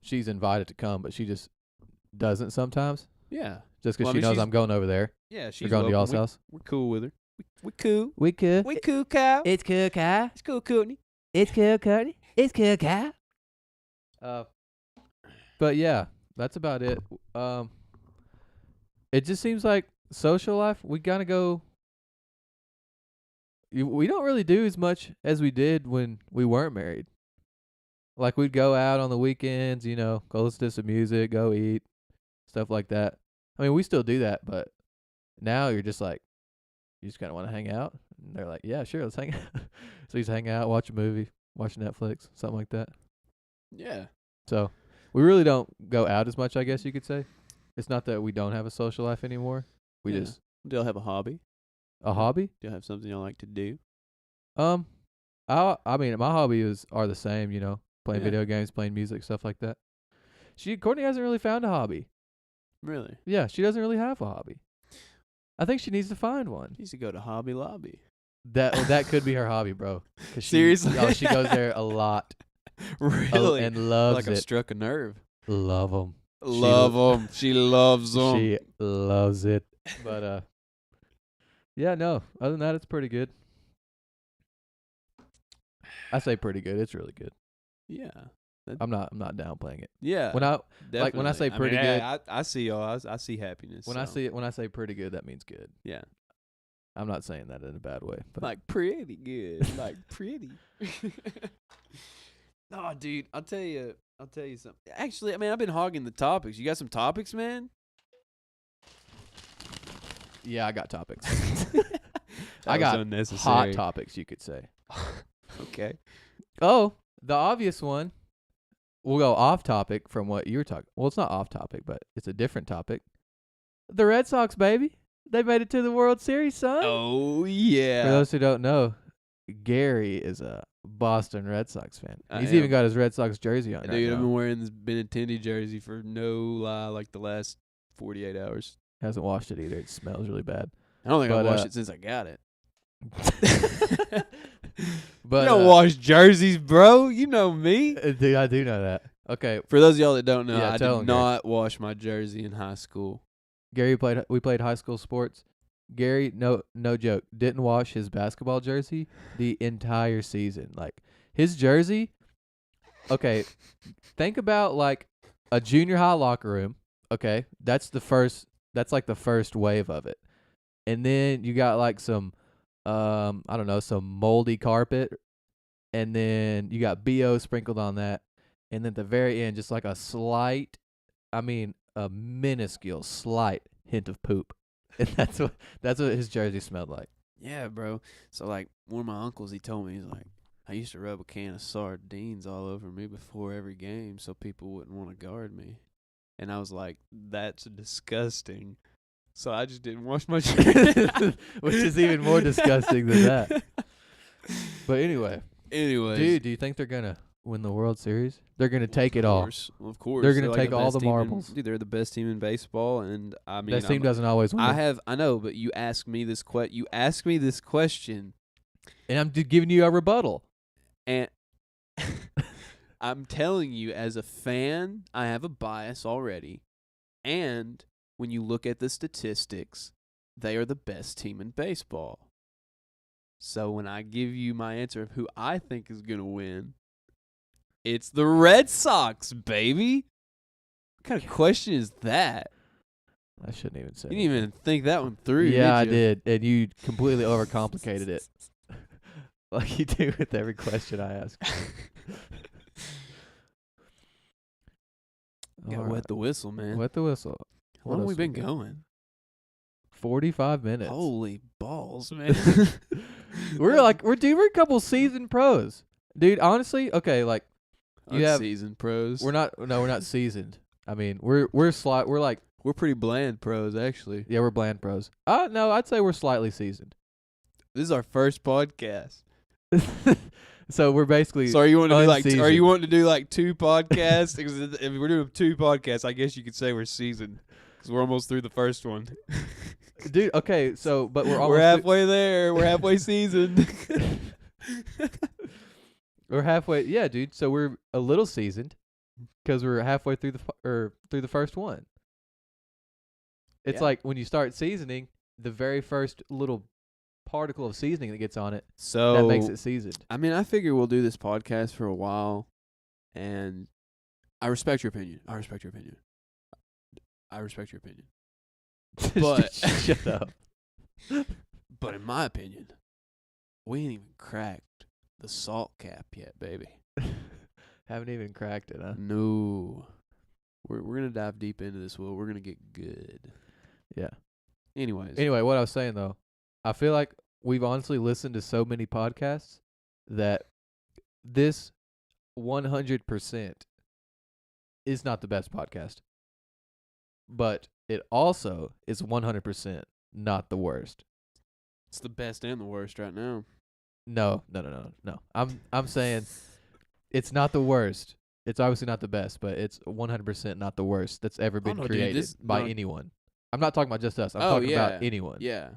she's invited to come, but she just doesn't sometimes. yeah, Just 'cause Well, I she mean, knows she's- I'm going over there. yeah, We're she's going to y'all's welcome. house. We're cool with her. We cool. We could. We cool, Kyle. It's cool, Kai. It's cool, Courtney. It's cool, Cody. It's cool, Kai. But yeah, that's about it. It just seems like social life, we gotta go. We don't really do as much as we did when we weren't married. Like we'd go out on the weekends, you know, go listen to some music, go eat, stuff like that. I mean, we still do that, but now you're just like, you just kind of want to hang out. And they're like, yeah, sure, let's hang out. So you just hang out, watch a movie, watch Netflix, something like that. Yeah. So we really don't go out as much, I guess you could say. It's not that we don't have a social life anymore. We Yeah. just Do y'all have a hobby? a hobby. Do y'all have something y'all like to do? I mean, my hobbies are the same. You know, playing Yeah. video games, playing music, stuff like that. Courtney hasn't really found a hobby. Really? Yeah, she doesn't really have a hobby. I think she needs to find one. She used to go to Hobby Lobby. That could be her hobby, bro. 'Cause Seriously? oh, she goes there a lot. Really? And loves like I've it. struck a nerve. Love them. Love them. She loves them. She loves it. But yeah, no. Other than that, it's pretty good. I say pretty good. It's really good. Yeah. I'm not downplaying it. Yeah. When I like when I say pretty good, I see y'all. I see happiness. when I say pretty good, that means good. Yeah. I'm not saying that in a bad way. But Like pretty good. Like pretty. No, dude. I'll tell you something. Actually, I mean, I've been hogging the topics. You got some topics, man? yeah, I got topics. That I was got unnecessary. hot topics, you could say. Okay. Oh, the obvious one. We'll go off topic from what you were talking. Well, it's not off topic, but it's a different topic. The Red Sox, baby. They made it to the World Series, son. Oh yeah. For those who don't know, Gary is a Boston Red Sox fan. I He's am. even got his Red Sox jersey on right Dude, I've now. been wearing this Benintendi jersey for no lie, like the last 48 hours. Hasn't washed it either. It smells really bad. I don't think I've But, washed it since I got it. But you don't wash jerseys, bro. You know me. dude, I do know that. Okay, For those of y'all that don't know, Yeah, I tell did 'em, Gary. not wash my jersey in high school. Gary we played high school sports. Gary, no joke, didn't wash his basketball jersey the entire season. Like his jersey. Okay, think about like a junior high locker room. Okay, that's like the first wave of it, and then you got like some, I don't know, some moldy carpet, and then you got BO sprinkled on that, and then at the very end, just like a slight, I mean, a minuscule, slight hint of poop. And that's what his jersey smelled like. Yeah, bro. So like one of my uncles, he told me, he's like, I used to rub a can of sardines all over me before every game so people wouldn't want to guard me. And I was like, that's disgusting. So I just didn't wash my Which is even more disgusting than that. But anyway, Anyways, dude, do you think they're gonna win the World Series? They're gonna take it all. Of course. They're gonna like take the all best the team in- marbles. dude, they're the best team in baseball, and I mean, That team doesn't always win. I know, but you ask me this question, And I'm giving you a rebuttal. and I'm telling you, as a fan, I have a bias already. And when you look at the statistics, they are the best team in baseball. So when I give you my answer of who I think is going to win, it's the Red Sox, baby. What kind of question is that? I shouldn't even say. You didn't even think that one through, Yeah, I did you? did, and you completely overcomplicated it, like you do with every question I ask. Got All wet right. the whistle, man. Wet the whistle. How long have we else been got? going? 45 minutes. Holy balls, man. We're a couple seasoned pros, dude. Honestly, okay, like you have. Unseasoned pros. We're not seasoned. I mean, we're like, We're pretty bland pros, actually. yeah, we're bland pros. No, I'd say we're slightly seasoned. This is our first podcast. So we're basically. So are you wanting to do unseasoned. wanting to do like 2 podcasts? Because if we're doing 2 podcasts, I guess you could say we're seasoned because we're almost through the first one. Dude, okay, so but we're almost We're halfway there. We're halfway seasoned. we're halfway. Yeah, dude. So we're a little seasoned because we're halfway through through the first one. It's Yeah. like when you start seasoning, the very first little particle of seasoning that gets on it So that makes it seasoned. I mean, I figure we'll do this podcast for a while, and I respect your opinion. I respect your opinion. But Shut up. But in my opinion, we ain't even cracked the salt cap yet, baby. Haven't even cracked it, huh? No. We're gonna dive deep into this, Will. We're gonna get good. Yeah. Anyways. Anyway, what I was saying though, I feel like we've honestly listened to so many podcasts that this 100% is not the best podcast. But it also is 100% not the worst. It's the best and the worst right now. No. I'm saying it's not the worst. It's obviously not the best, but it's 100% not the worst that's ever been no, dude, created this- by no. anyone. I'm not talking about just us. I'm Oh, talking yeah. about anyone. Yeah.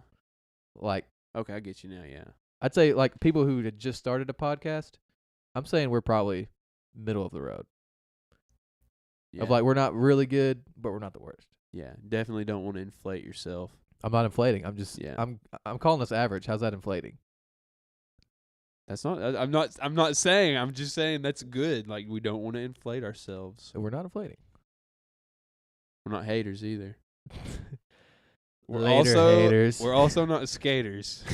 Like, Okay, I get you now, yeah. I'd say like people who had just started a podcast, I'm saying we're probably middle of the road. Yeah. Of like, we're not really good, but we're not the worst. Yeah, definitely don't want to inflate yourself. I'm not inflating. I'm just Yeah. I'm calling us average. How's that inflating? That's not I'm not saying, I'm just saying that's good. Like, we don't want to inflate ourselves. So we're not inflating. We're not haters either. We're Later, also haters. We're also not skaters.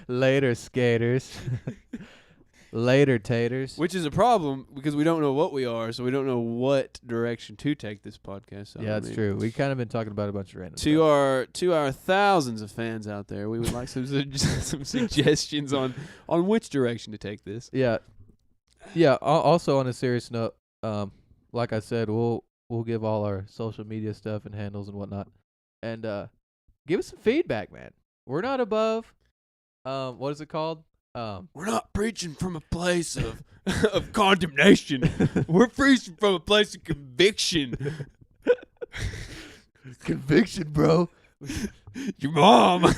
Later, skaters. Later, taters. Which is a problem because we don't know what we are, so we don't know what direction to take this podcast. So, Yeah, I that's mean, true. We kind of been talking about a bunch of random To our thousands of fans out there, we would like some some suggestions on which direction to take this. Yeah. Yeah, also on a serious note, like I said, we'll give all our social media stuff and handles and whatnot. And give us some feedback, man. We're not above what is it called? We're not preaching from a place of of condemnation. We're preaching from a place of conviction. Conviction, bro. Your mom.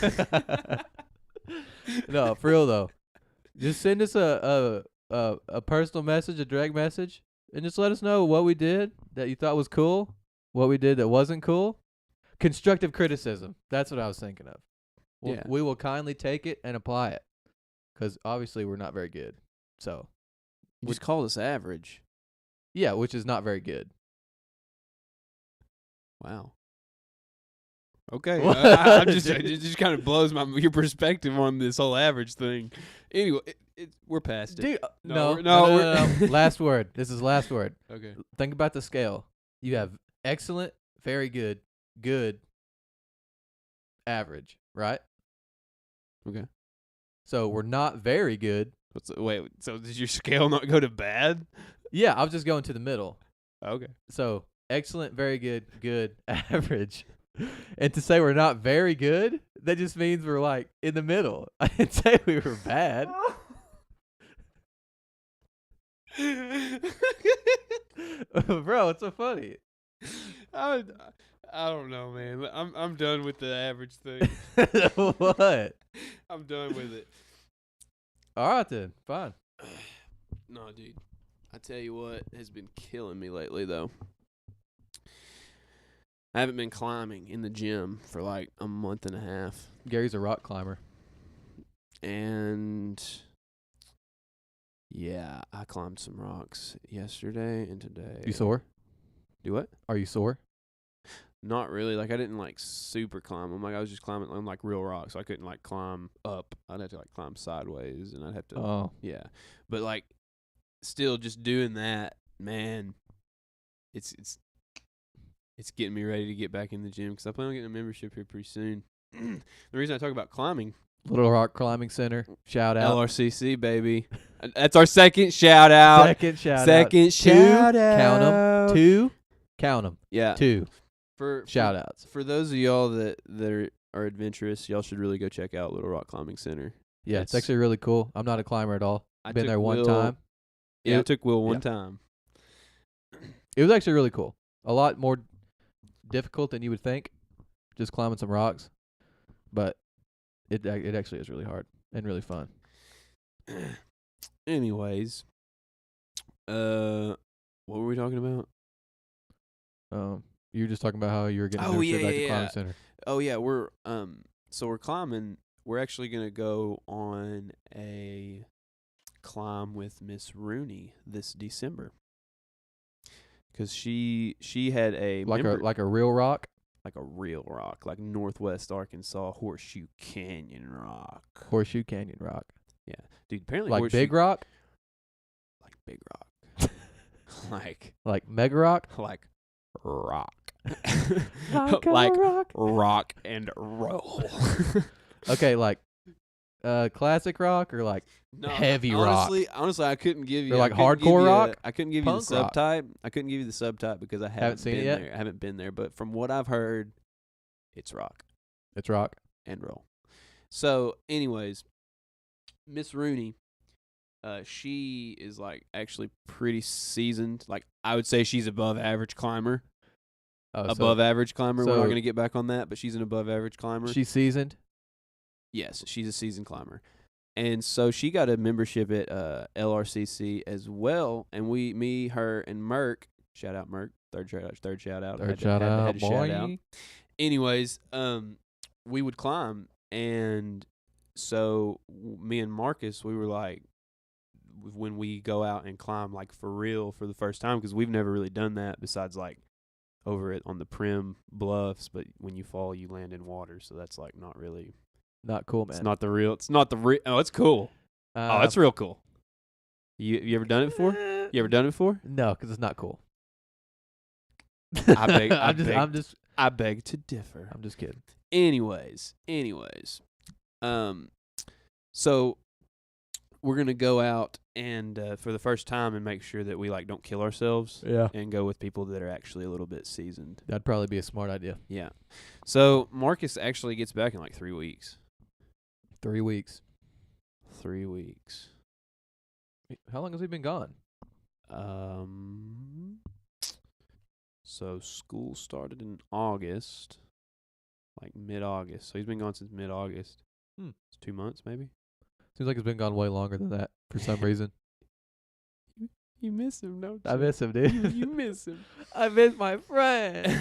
No, for real though. Just send us a personal message, a direct message, and just let us know what we did that you thought was cool, what we did that wasn't cool. Constructive criticism. That's what I was thinking of. Yeah. We will kindly take it and apply it. Because obviously we're not very good. So, You just called us average. yeah, which is not very good. Wow. Okay. What? I'm just it just kind of blows your perspective on this whole average thing. Anyway, we're past it. Dude, No, no. Last word. This is last word. Okay. Think about the scale. You have excellent, very good, good, average, right? Okay. So we're not very good. Wait, so did your scale not go to bad? Yeah, I was just going to the middle. Okay. So excellent, very good, good, average. And to say we're not very good, that just means we're like in the middle. I didn't say we were bad. Bro, it's so funny. I don't know, man. I'm done with the average thing. What? I'm done with it. All right then, fine. No, dude. I tell you what has been killing me lately, though. I haven't been climbing in the gym for like a month and a half. Gary's a rock climber. And yeah, I climbed some rocks yesterday and today. You sore? Do what? Are you sore? Not really. Like, I didn't like super climb them. Like, I was just climbing on like real rocks. So I couldn't like climb up. I'd have to like climb sideways, and I'd have to. Oh. Yeah, but like, still just doing that, man. It's getting me ready to get back in the gym because I plan on getting a membership here pretty soon. The reason I talk about climbing, Little Rock Climbing Center. Shout out. LRCC, baby. That's our second shout out. Second shout out. Second shout out. Count them. 2. Count them. Yeah. 2 For shout outs. For those of y'all that are adventurous, y'all should really go check out Little Rock Climbing Center. Yeah, it's actually really cool. I'm not a climber at all. I Been took there one Will- time. Yeah, I It- took Will one time. It was actually really cool. A lot more difficult than you would think, just climbing some rocks. But it actually is really hard and really fun. Anyways, what were we talking about? You were just talking about how you were getting Oh, membership yeah, back to yeah, climbing yeah. center. Oh yeah, we're climbing. We're actually gonna go on a climb with Miss Rooney this December. 'Cause she had a Like member- a real rock. like a real rock, like Northwest Arkansas Horseshoe Canyon rock. Horseshoe Canyon rock. Yeah, dude. Apparently, Like big rock? like big rock, Like mega rock? like rock, Like a like rock. rock and roll. Okay, like classic rock or like No, heavy rock? Honestly, I couldn't give you. Or like I couldn't give hardcore you rock? I couldn't give you the Punk rock? subtype. I couldn't give you the subtype because I haven't seen it been yet? there. I haven't been there, but from what I've heard, it's rock It's rock. and roll. So, anyways, Miss Rooney, she is like actually pretty seasoned. Like, I would say she's above average climber. Oh, Above average climber. We're so- not going to get back on that, but she's an above average climber. She's seasoned. Yes, she's a seasoned climber. And so she got a membership at LRCC as well. And me, her, and Merk, shout out Merk, third shout out. Third shout Had out, to shout out. boy. Anyways, we would climb. And so me and Marcus, we were like, when we go out and climb, like for real for the first time, because we've never really done that besides like over it on the Prim Bluffs. But when you fall, you land in water. So that's like not really. Not cool, man. It's not the real. Oh, it's cool. Oh, it's real cool. You ever done it before? You ever done it before? No, because it's not cool. I beg. I'm I beg to differ. I'm just kidding. Anyways, so we're gonna go out and for the first time and make sure that we like don't kill ourselves. Yeah. And go with people that are actually a little bit seasoned. That'd probably be a smart idea. Yeah. So Marcus actually gets back in like 3 weeks. 3 weeks. 3 weeks. How long has he been gone? So school started in August, like mid-August. So he's been gone since mid-August. It's 2 months, maybe. Seems like it's been gone way longer than that for some reason. You miss him, don't you? I miss him, dude. You miss him. I miss my friend.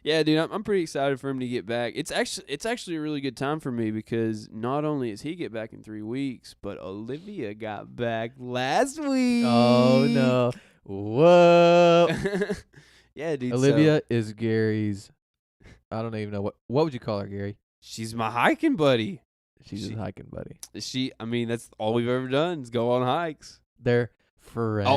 Yeah, dude, I'm pretty excited for him to get back. It's actually a really good time for me because not only is he get back in 3 weeks, but Olivia got back last week. Oh no! Whoa! Yeah, dude. Olivia so is Gary's. I don't even know what would you call her, Gary? she's my hiking buddy. She's his hiking buddy. I mean, that's all we've ever done is go on hikes. They're friends.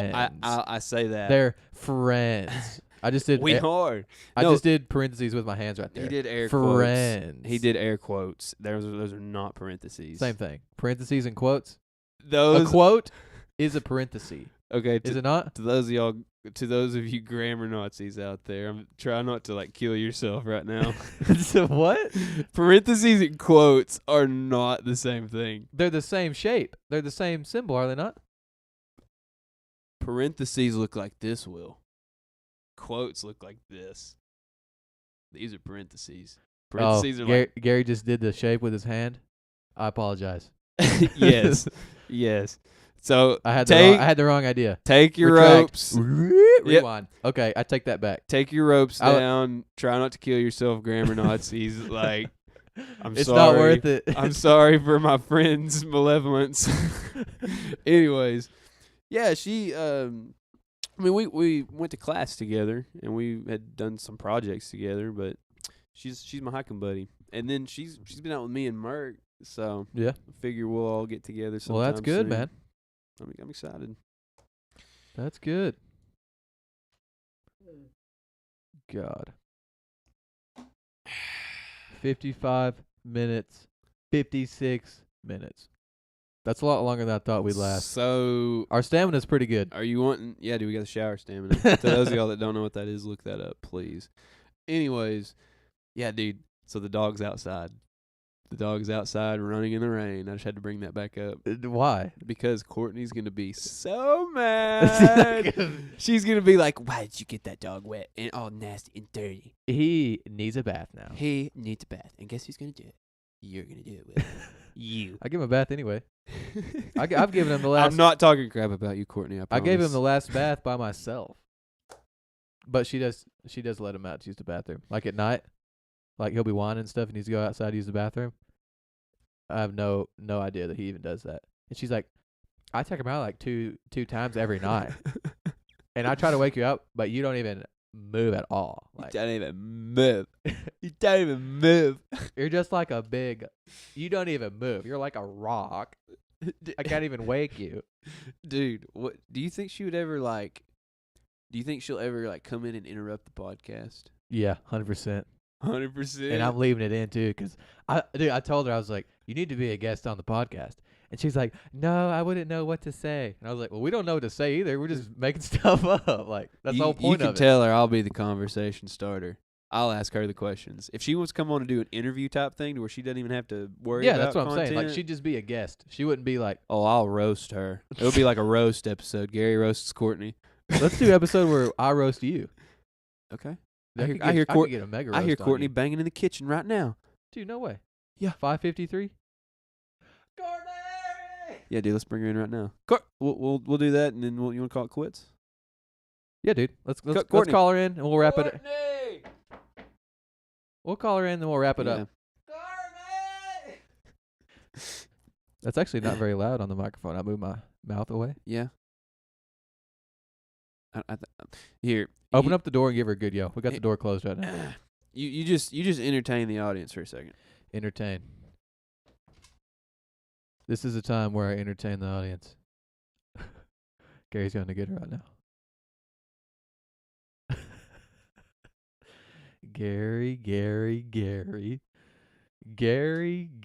Oh, I say that. They're friends. I just did. We are. I No, just did parentheses with my hands right there. he did air Friends. quotes. He did air quotes. Those are not parentheses. Same thing. Parentheses and quotes. Those A quote is a parenthesis. okay. Is it not? To those of y'all, to those of you grammar Nazis out there, I'm trying not to like kill yourself right now. So what? Parentheses and quotes are not the same thing. They're the same shape. They're the same symbol, are they not? Parentheses look like this, Will. Quotes look like this. These are parentheses. Parentheses are Gary just did the shape with his hand. I apologize. like yes, yes. So I had the wrong idea. Take your Retract. ropes. Rewind. Okay, I take that back. Take your ropes down. Try not to kill yourself, grammar Nazis. Like, It's sorry. not worth it. I'm sorry for my friend's malevolence. Anyways, yeah, she. I mean, we went to class together and we had done some projects together. But she's my hiking buddy, and then she's been out with me and Merc. So Yeah. I figure we'll all get together sometime Well, that's good, soon. man. I'm excited. That's good. God. 55 minutes. 56 minutes. That's a lot longer than I thought we'd last. So, Our stamina's pretty good. are you wanting? Yeah, dude, we got the shower stamina. To those of y'all that don't know what that is, look that up, please. Anyways, yeah, dude. So the dog's outside. The dog's outside running in the rain. I just had to bring that back up Why? because Courtney's gonna be so mad. She's gonna be like, "Why did you get that dog wet and all nasty and dirty? He needs a bath now. He needs a bath, and guess who's gonna do it? You're gonna do it, Will. You." I give him a bath anyway. I've given him the last. I'm not talking crap about you, Courtney. I gave him the last bath by myself. But she does let him out to use the bathroom. Like at night, like he'll be whining and stuff and he needs to go outside to use the bathroom. I have no idea that he even does that. And she's like, I take him out like two times every night. And I try to wake you up, but you don't even move at all. Like, You don't even move. You don't even move. you're just like you don't even move. You're like a rock. I can't even wake you. Dude, what do you think she would ever like? Do you think she'll ever like come in and interrupt the podcast? Yeah, 100%. 100%. And I'm leaving it in too, because I told her, I was like, you need to be a guest on the podcast. And she's like, no, I wouldn't know what to say. And I was like, well, we don't know what to say either. We're just making stuff up. Like, that's the whole point You of can tell her I'll be the conversation starter. I'll ask her the questions. If she wants to come on and do an interview type thing to where she doesn't even have to worry Yeah, about that's what I'm saying. Like, content, she'd just be a guest. She wouldn't be like, oh, I'll roast her. It'll be like a roast episode. Gary roasts Courtney. let's do an episode where I roast you. Okay. I hear- could I hear get, Court- I could get a mega I hear roast on Courtney you. banging in the kitchen right now. Dude, no way. Yeah. 5:53. Yeah, dude, let's bring her in right now. We'll do that, and then you want to call it quits? Yeah, dude. Let's Courtney. call her in and we'll wrap it. Courtney! We'll call her in and then we'll wrap it up. That's actually not very loud on the microphone. I moved my mouth away. Yeah. Here. Open up the door and give her a good yell. We got the door closed right now. You just entertain the audience for a second. Entertain. This is a time where I entertain the audience. Gary's going to get her right now. Gary.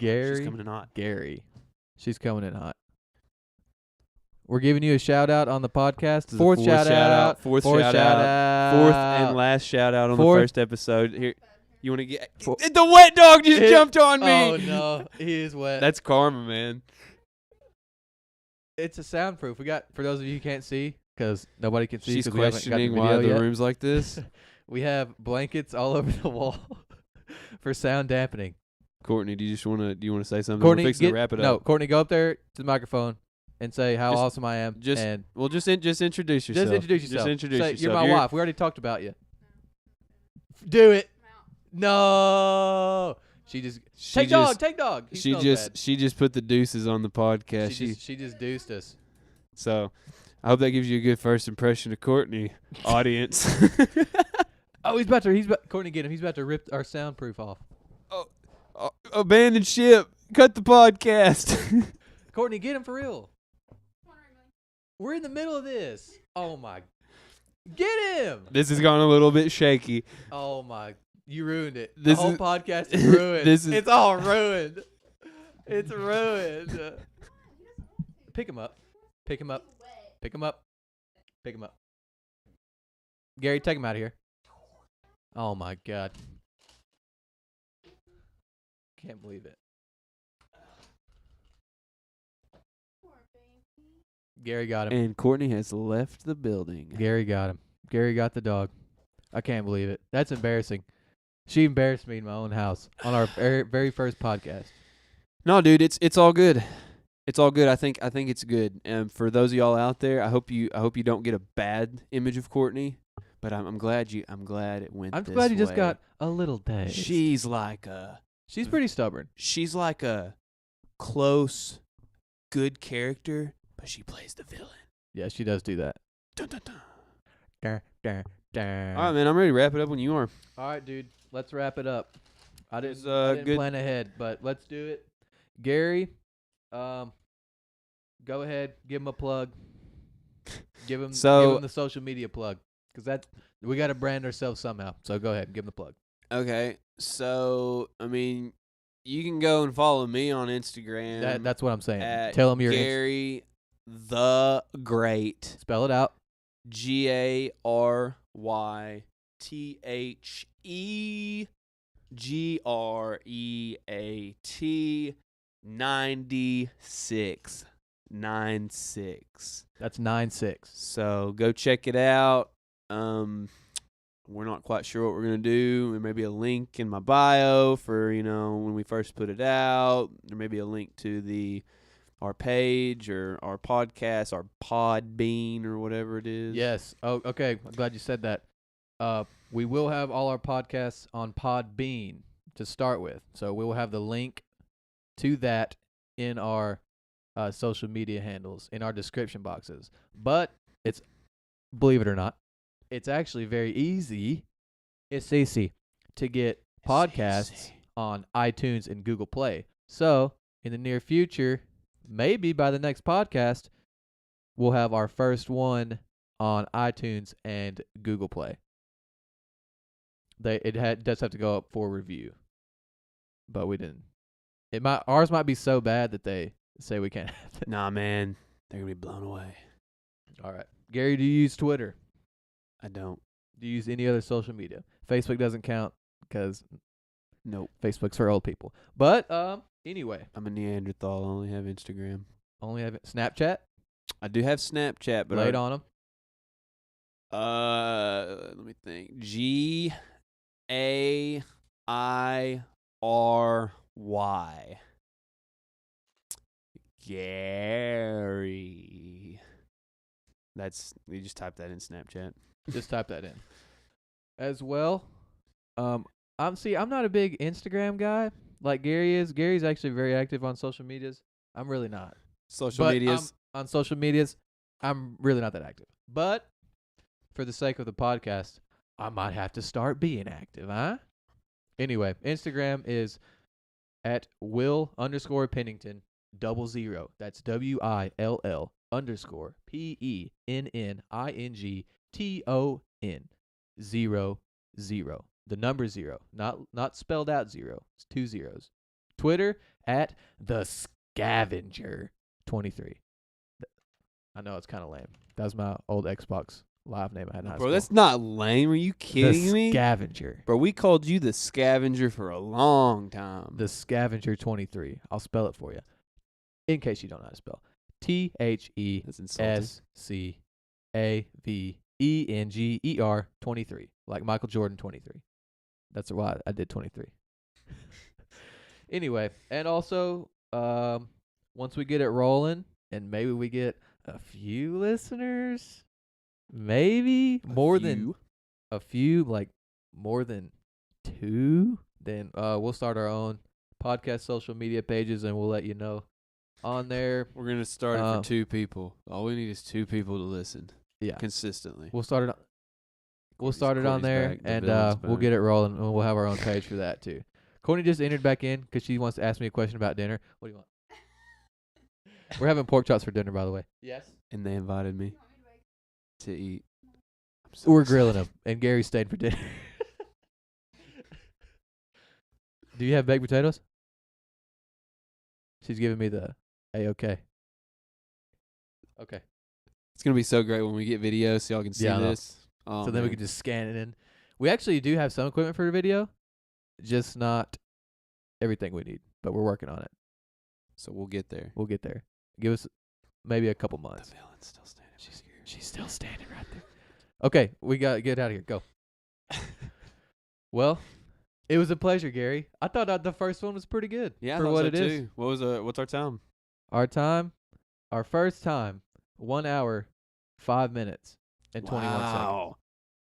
She's coming in hot. Gary. She's coming in hot. We're giving you a shout out on the podcast. This is Fourth the shout out. Fourth Fourth shout shout out. out. Fourth and last shout out on Fourth. the first episode. Here, you want to get the wet dog just jumped on me. Oh no, he is wet. That's karma, man. It's a soundproof. We got, for those of you who can't see, because nobody can see. She's 'cause we haven't got the questioning why video the yet. room's like this. We have blankets all over the wall for sound dampening. Courtney, do you want to say something? Courtney, We're fixing to wrap it no, up. Courtney, go up there to the microphone and say how Just- awesome I am. And Well, just introduce yourself. just introduce yourself. Just introduce Say, yourself. You're my wife. We already talked about you. Do it. No. Take dog. He smells bad. She just put the deuces on the podcast. She just deuced us. So I hope that gives you a good first impression of Courtney, audience. Oh, Courtney, get him. He's about to rip our soundproof off. Abandon ship. Cut the podcast. Courtney, get him for real. We're in the middle of this. Oh my Get him. This has gone a little bit shaky. Oh my! You ruined it. This the whole is- podcast is ruined. this is- It's all ruined. It's ruined. Pick him up. Pick him up. Pick him up. Pick him up. Gary, take him out of here. Oh my God! Can't believe it. Gary got him. And Courtney has left the building. Gary got him. Gary got the dog. I can't believe it. That's embarrassing. She embarrassed me in my own house on our very first podcast. No, dude, it's all good. It's all good. I think it's good. And for those of y'all out there, I hope you don't get a bad image of Courtney. But I'm glad it went. I'm this glad you just way. got a little day. She's pretty stubborn. She's like a close, good character, but she plays the villain. Yeah, she does do that. Dun, dun, dun. All right, All right, man. I'm ready to wrap it up when you are. All right, dude. Let's wrap it up. I didn't good. plan ahead, but let's do it. Gary, go ahead. Give him a plug. Give him the social media plug. Because we got to brand ourselves somehow. So go ahead and give him the plug. Okay. So, I mean, you can go and follow me on Instagram. That's what I'm saying. At Tell him your Gary the Great. Spell it out. GaryTheGreat 96. 96. That's 96. So go check it out. We're not quite sure what we're gonna do. There may be a link in my bio for when we first put it out. There may be a link to our page or our podcast, our Podbean or whatever it is. Yes. Oh, okay. I'm glad you said that. We will have all our podcasts on Podbean to start with. So we will have the link to that in our social media handles, in our description boxes. But it's, believe it or not, it's actually very easy. It's easy to get podcasts on iTunes and Google Play. So in the near future, maybe by the next podcast, we'll have our first one on iTunes and Google Play. It does have to go up for review, but we didn't. Ours might be so bad that they say we can't have it. Nah, man, they're gonna be blown away. All right, Gary, do you use Twitter? I don't. Do you use any other social media? Facebook doesn't count because nope, Facebook's for old people. But anyway, I'm a Neanderthal. I only have Instagram. Only have Snapchat. I do have Snapchat, but Lay it on them. Let me think. GAIRY. Gary. You just type that in Snapchat. Just type that in. As well, I'm not a big Instagram guy like Gary is. Gary's actually very active on social medias. I'm really not. Social medias. On social medias, I'm really not that active. But for the sake of the podcast, I might have to start being active, huh? Anyway, Instagram is at Will_Pennington 00. That's WILL_PENNINGTON 00. The number 0, not spelled out 0. It's 2 zeros. Twitter at the Scavenger 23. I know it's kind of lame. That was my old Xbox Live name I had in high Bro, school. that's not lame. Are you kidding me? The Scavenger. Bro, we called you the Scavenger for a long time. The Scavenger 23. I'll spell it for you, in case you don't know how to spell. That's insulting. THESCAVENGER 23. Like Michael Jordan 23. That's why I did 23. Anyway, and also, once we get it rolling, and maybe we get a few listeners, maybe more than a few, like more than 2, then we'll start our own podcast social media pages, and we'll let you know on there. We're going to start it for 2 people. All we need is 2 people to listen. Yeah. Consistently. We'll start it. We'll start it on there, back, and villain's we'll back. get it rolling, and we'll have our own page for that too. Courtney just entered back in because she wants to ask me a question about dinner. What do you want? We're having pork chops for dinner, by the way. Yes. And they invited me to eat. I'm so We're excited. grilling him, and Gary stayed for dinner. Do you have baked potatoes? She's giving me the A-okay. Okay. It's gonna be so great when we get video, so y'all can see Yeah, I know. this. Oh, So then we man. can just scan it in. We actually do have some equipment for the video, just not everything we need, but we're working on it. So we'll get there. We'll get there. Give us maybe a couple The months. villain's still standing. She's still standing right there. Okay, we got to get out of here. Go. Well, it was a pleasure, Gary. I thought the first one was pretty good Yeah, I for thought what so it is. too. What's our time? Our first time, 1 hour, 5 minutes, and 21 seconds. Wow.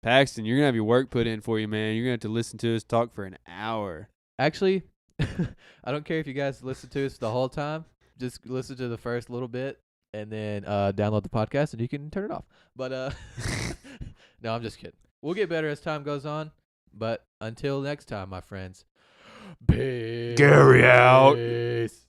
Paxton, you're gonna have your work put in for you, man. You're gonna have to listen to us talk for an hour. Actually, I don't care if you guys listen to us the whole time. Just listen to the first little bit and then download the podcast and you can turn it off. But no, I'm just kidding. We'll get better as time goes on. But until next time, my friends. Peace. Gary out. Peace.